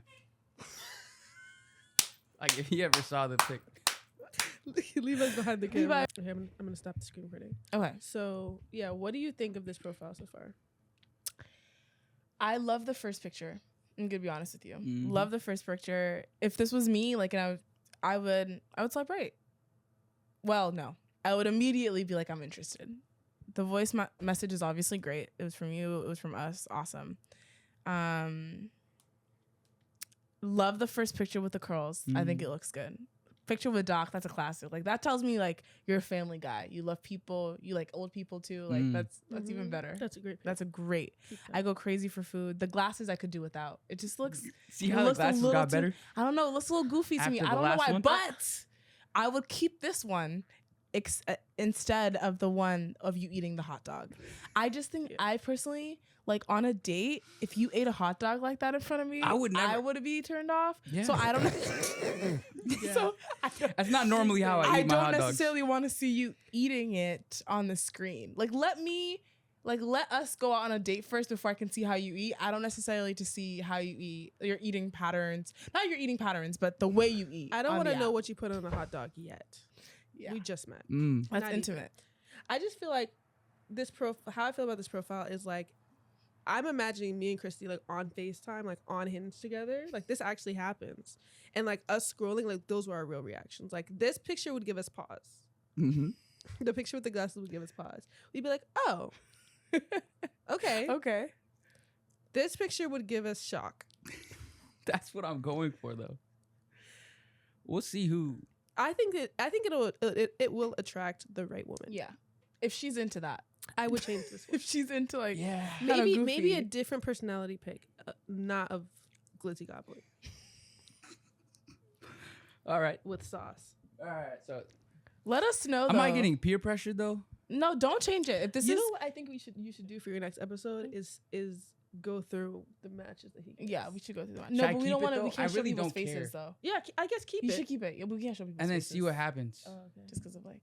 Like if you ever saw the pic. Leave us behind the Levi. camera. Okay, I'm gonna stop the screen recording. Okay. So yeah, what do you think of this profile so far? I love the first picture. I'm gonna be honest with you. Mhm. Love the first picture. If this was me, like, and I would celebrate. Well, no, I would immediately be like, I'm interested. The voice message is obviously great. It was from you. It was from us. Awesome. Love the first picture with the curls. I think it looks good. Picture with Doc, that's a classic. Like that tells me like you're a family guy. You love people. You like old people too. Like that's even better. That's a great. That's a great. Keep that. I go crazy for food. The glasses I could do without. It just looks. See it how the looks a glasses little got too- better? I don't know. It looks a little goofy to me. After I the don't know last why, one? but I would keep this one instead of the one of you eating the hot dog. I just think I personally like on a date, if you ate a hot dog like that in front of me, I would never- I would be turned off. Yeah. So I don't. Yeah. So That's not normally how I I eat my don't hot dogs. necessarily want to see you eating it on the screen. Like let us go out on a date first before I can see how you eat. I don't necessarily to see how you eat, your eating patterns. Not your eating patterns, but the way you eat. I don't want to know what you put on a hot dog yet. Yeah. We just met. Mm. That's not intimate. I just feel like this how I feel about this profile is like I'm imagining me and Christy like on FaceTime, like on Hinge together. Like this actually happens. And like us scrolling, like those were our real reactions. Like this picture would give us pause. Mm-hmm. The picture with the glasses would give us pause. We'd be like, oh, okay. Okay. This picture would give us shock. That's what I'm going for, though. We'll see who. I think it will attract the right woman. Yeah. If she's into that. I would change this one. If she's into like Yeah. kinda maybe a goofy. different personality pick, not of Glizzy Goblin All right. with sauce. All right. So, Let us know. am I though. getting peer pressured though? No, don't change it. If this You is know what I think you should do for your next episode is go through the matches that he gives. yeah, we should go through that. Should No, I but we keep don't it, want to. though? We can't I show really people's don't care. faces though. Yeah, I guess keep You it. should keep it. Yeah, but we can't show people's And then faces. see what happens. Oh, okay. Just because of like,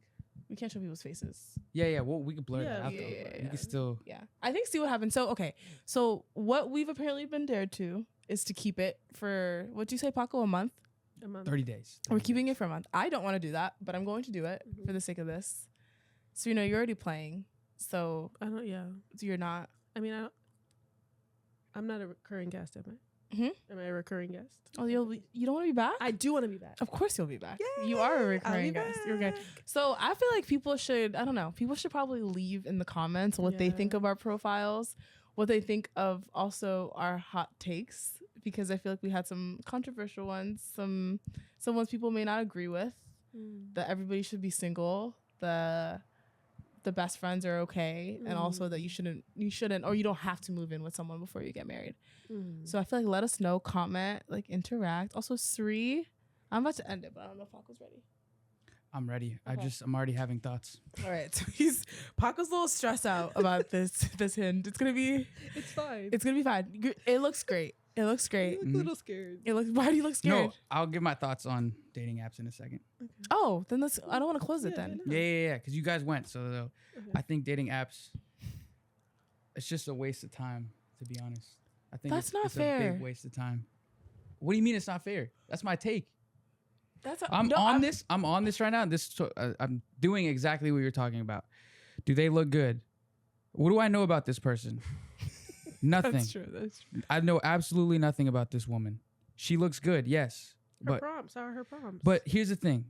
we can't show people's faces. Yeah. Well, we can blur Yeah, that out yeah, though. yeah, but yeah. You can still. Yeah, I think see what happens. So okay, so what we've apparently been dared to is to keep it for what do you say, Paco? A month? A month. 30 days. We're keeping it for a month. I don't want to do that, but I'm going to do it Mhm. for the sake of this. So you're already playing, so I don't. Yeah. you're not. I mean, I'm not a recurring guest, am I? Mhm. Am I a recurring guest? Oh, you don't want to be back? I do want to be back. Of course you'll be back. Yay! You are a I'll be recurring guest. You're good. back. So I feel like people should, I don't know, people should probably leave in the comments what they think Yeah. of our profiles, what they think of also our hot takes, because I feel like we had some controversial ones, some ones people may not agree with, that everybody should be single, the best friends are okay, and also that you shouldn't or you don't have to move in with someone before you get married. So I feel like let us know, comment, like interact. Also, Sri, I'm about to end it, but I don't know if Paco's ready. I'm ready. Okay. I'm already having thoughts. All right, so Paco's a little stressed out about this hint. It's gonna be It's fine. fine. It looks great. It looks I great. look a little scared. Why do you look scared? No, I'll give my thoughts on dating apps in a second. Oh, then let's. I don't want to close it Yeah, then. no. Yeah. Because you guys went. So Okay. I think dating apps, it's just a waste of time, to be honest. I think That's not it's a fair. big waste of time. What do you mean it's not fair? That's my take. That's I'm on this right now. I'm doing exactly what you're talking about. Do they look good? What do I know about this person? Nothing. That's true. That's true. I know absolutely nothing about this woman. She looks good, yes. Her But prompts are her prompts. but here's the thing.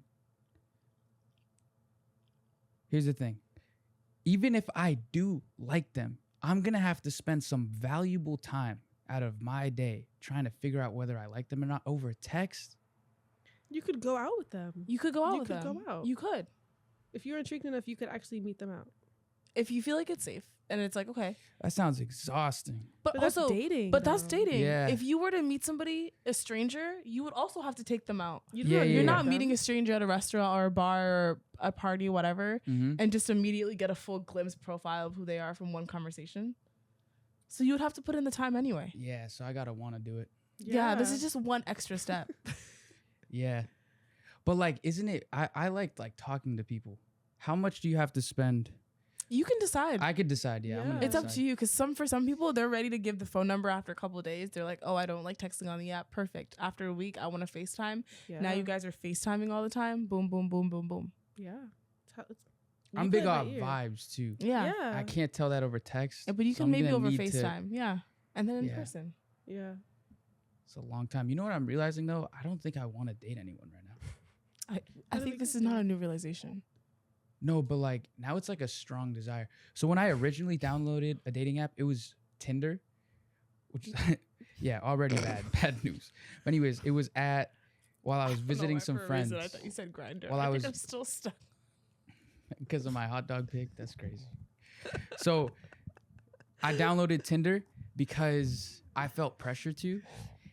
Even if I do like them, I'm going to have to spend some valuable time out of my day trying to figure out whether I like them or not over text. you could go out with them. You could go out You with could them. go out. You could, If you're intrigued enough, you could actually meet them out. if you feel like it's safe, and it's like okay. That sounds exhausting. But That's also dating. But that's though. dating. Yeah. If you were to meet somebody, a stranger, you would also have to take them out. You Yeah, don't yeah, You're yeah. not meeting a stranger at a restaurant or a bar or a party, whatever, Mm-hmm. and just immediately get a full glimpse profile of who they are from one conversation. So you would have to put in the time anyway. Yeah, so I got to want to do it. Yeah, this is just one extra step. Yeah. But like, isn't it? I like talking to people. How much do you have to spend? You can decide. I could decide. Yeah, I'm Yeah. gonna It's up decide. to you, because for some people, they're ready to give the phone number after a couple of days. They're like, oh, I don't like texting on the app. Perfect. After a week, I want to FaceTime. Yeah. Now you guys are FaceTiming all the time. Boom, boom, boom, boom, boom. Yeah. I'm You big play it by on ear. vibes too. Yeah. I can't tell that over text. But you so can I'm maybe gonna over need to- FaceTime. Yeah. And then in Yeah. person. Yeah. It's a long time. You know what I'm realizing though? I don't think I want to date anyone right now. I That'd think be this good, is not yeah. a new realization. No, but like now it's like a strong desire. So when I originally downloaded a dating app, it was Tinder, which is yeah, already bad news. But anyways, it was while I was visiting some friends I thought you said Grindr. While I was- I'm still stuck. because of my hot dog pic. That's crazy. So I downloaded Tinder because I felt pressure to,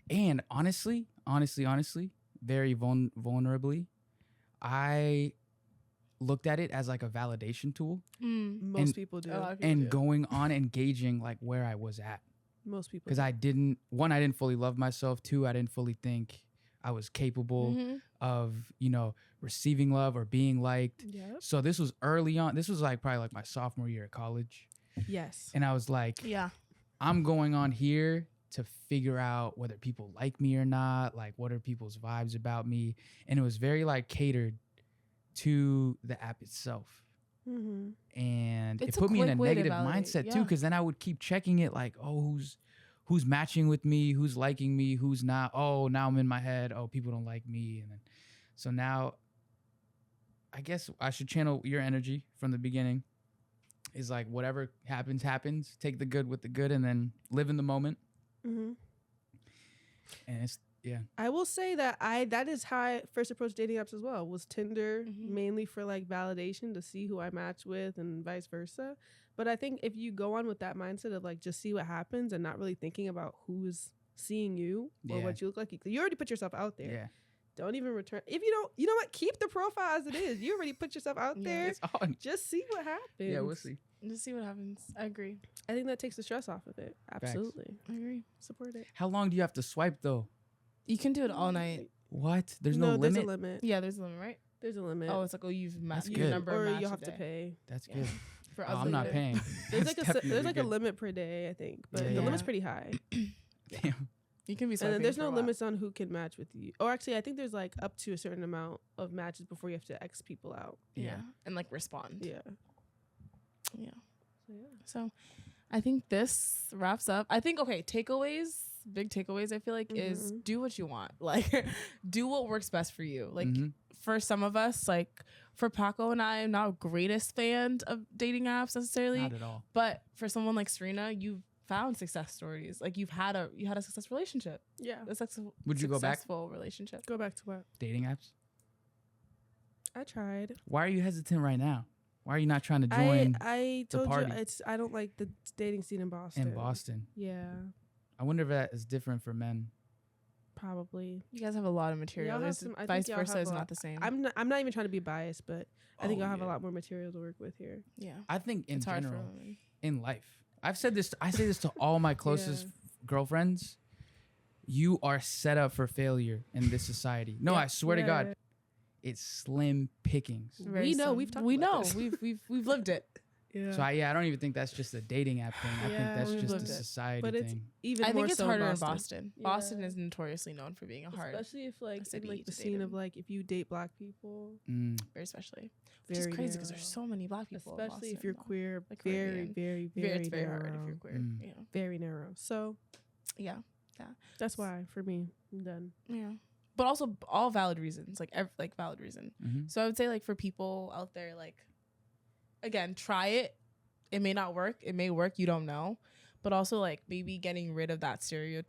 and honestly, very vulnerably, I looked at it as like a validation tool Most And- people do. A lot of people and do. going on engaging like where I was at. Most people. Because I didn't fully love myself. 2, I didn't fully think I was capable Mhm. of, receiving love or being liked. Yep. So this was early on. This was like probably like my sophomore year at college. Yes. And I was like, Yeah. I'm going on here to figure out whether people like me or not. Like, what are people's vibes about me? And it was very like catered to the app itself. Mm-hmm. And It's it a put me in a quick way to negative validate, mindset too, yeah. because then I would keep checking it like, oh, who's matching with me, who's liking me, who's not. Oh, now I'm in my head. Oh, people don't like me. And then so now I guess I should channel your energy from the beginning. Is like whatever happens. Take the good with the good and then live in the moment. Mm-hmm. And it's I will say that that is how I first approached dating apps as well. Was Tinder Mhm. mainly for like validation to see who I match with and vice versa. But I think if you go on with that mindset of like just see what happens and not really thinking about who's seeing you or Yeah. what you look like, you already put yourself out there. yeah. Don't even return. If you don't, you know what? Keep the profile as it is. You already put yourself out Yeah. there. It's on. Just see what happens. Yeah, we'll see. Just see what happens. I agree. I think that takes the stress off of it. Absolutely. I agree. Support it. How long do you have to swipe though? You can do it all night. What? There's no There's limit. a limit. Yeah, there's a limit, right? There's a limit. Oh, it's like, you've That's your good. number or matched you'll have to today. pay. That's Yeah. good. For Oh, us, I'm not later. paying. There's That's like definitely there's like a good. limit per day, I think, but Yeah. the limit's Yeah. pretty high. Damn. You can be And swiping then there's for no a while. limits on who can match with you. Or actually, I think there's like up to a certain amount of matches before you have to X people out. Yeah. And like respond. Yeah. Yeah. So yeah. So I think this wraps up. I think, okay, big takeaways, I feel like, is Mhm. do what you want. Like, do what works best for you. Like, Mhm. for some of us, like, for Paco and I, I'm not greatest fan of dating apps necessarily. Not at all. But for someone like Serena, you've found success stories. Like, you had a successful relationship. Yeah. A successful, Would you go back? Successful relationship. Go back to what? Dating apps? I tried. Why are you hesitant right now? Why are you not trying to join I told party. you I don't like the dating scene in Boston. in Boston? Yeah. I wonder if that is different for men. Probably. You guys have a lot of material. Y'all have There's some- I think vice y'all versa have is a not lot- the same. I'm not even trying to be biased, but I think Oh, I'll have a yeah. lot more material to work with here. yeah. I think in It's hard general, for women. in life, I say this to all my closest girlfriends. You are set up for failure in this society. No, Yeah. I swear to God, it's slim pickings. Very We know, slim. we've talked We about know. this. We've lived it. Yeah. So I don't even think that's just a dating app thing. I Yeah, think that's we've just a lived it. society But it's thing. even I more think it's so harder in Boston. in Boston. Boston Yeah. is notoriously known for being a hard, Especially if like in city like the to date scene of in. like if you date black people, Mm. very especially. Which is very crazy because there's narrow. so many black people. in Especially if Boston, you're though. queer, Like very, Caribbean. very, Very, very, it's very narrow. hard if you're queer. Mm. Yeah. Very narrow. So Yeah. that's why for me, I'm done. Yeah. But also all valid reasons, like valid reason. Mhm. So I would say like for people out there, like, again, try it. It may not work. It may work. You don't know. But also like maybe getting rid of that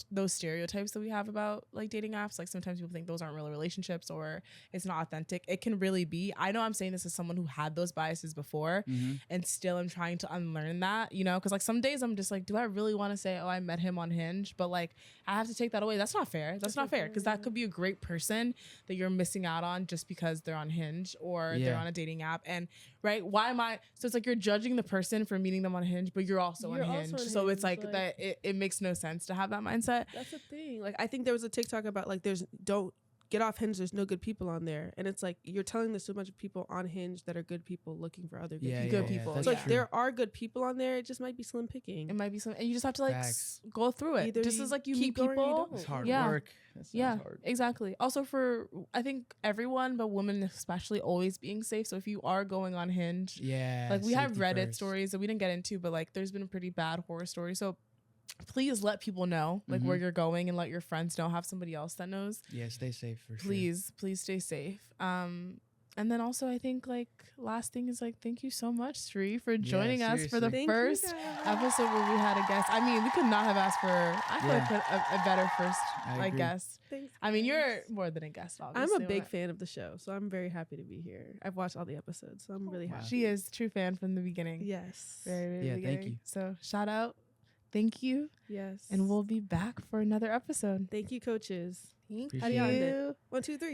those stereotypes that we have about like dating apps. Like sometimes people think those aren't real relationships or it's not authentic. It can really be. I know I'm saying this as someone who had those biases before Mhm. and still am trying to unlearn that, you know, because like some days I'm just like, do I really want to say, oh, I met him on Hinge? But like I have to take that away. That's not fair. That's not fair because that could be a great person that you're missing out on just because they're on Hinge or they're Yeah. on a dating app. And right, why am I? So it's like you're judging the person for meeting them on Hinge, but you're also You're on also Hinge. on So it's Hinge. like that it makes no sense to have that mindset. That's the thing. Like, I think there was a TikTok about like don't get off Hinge. There's no good people on there, and it's like you're telling this to a bunch of people on Hinge that are good people looking for other good Yeah, people. Good people. that's So like true. there are good people on there. It just might be slim picking. It might be something, and you just have to like Facts. go through it. Either Just you as like you keep meet going or you people. don't. It's hard Yeah. work. That sounds Yeah, hard. exactly. Also for I think everyone, but women especially, always being safe. So if you are going on Hinge, Yeah. like we have safety Reddit first. stories that we didn't get into, but like there's been a pretty bad horror story. So please let people know like where Mhm. you're going, and let your friends know. Have somebody else that knows. Yeah, stay safe for sure. Please stay safe. And then also I think like last thing is like thank you so much, Sri, for joining us for the seriously. Thank you, first guys. episode where we had a guest. I mean, we could not have asked for I feel like Yeah. a better first I like agree. guest. Thanks, I mean, guys. you're more than a guest, I'm obviously. a big but fan of the show, so I'm very happy to be here. I've watched all the episodes, so I'm really Wow. happy. She is true fan from the beginning. Yes. Very, very Yeah, thank beginning. you. So shout out. Thank you. Yes. And we'll be back for another episode. Thank you, coaches. Thank Appreciate How do y'all end you. it? 1, 2, 3.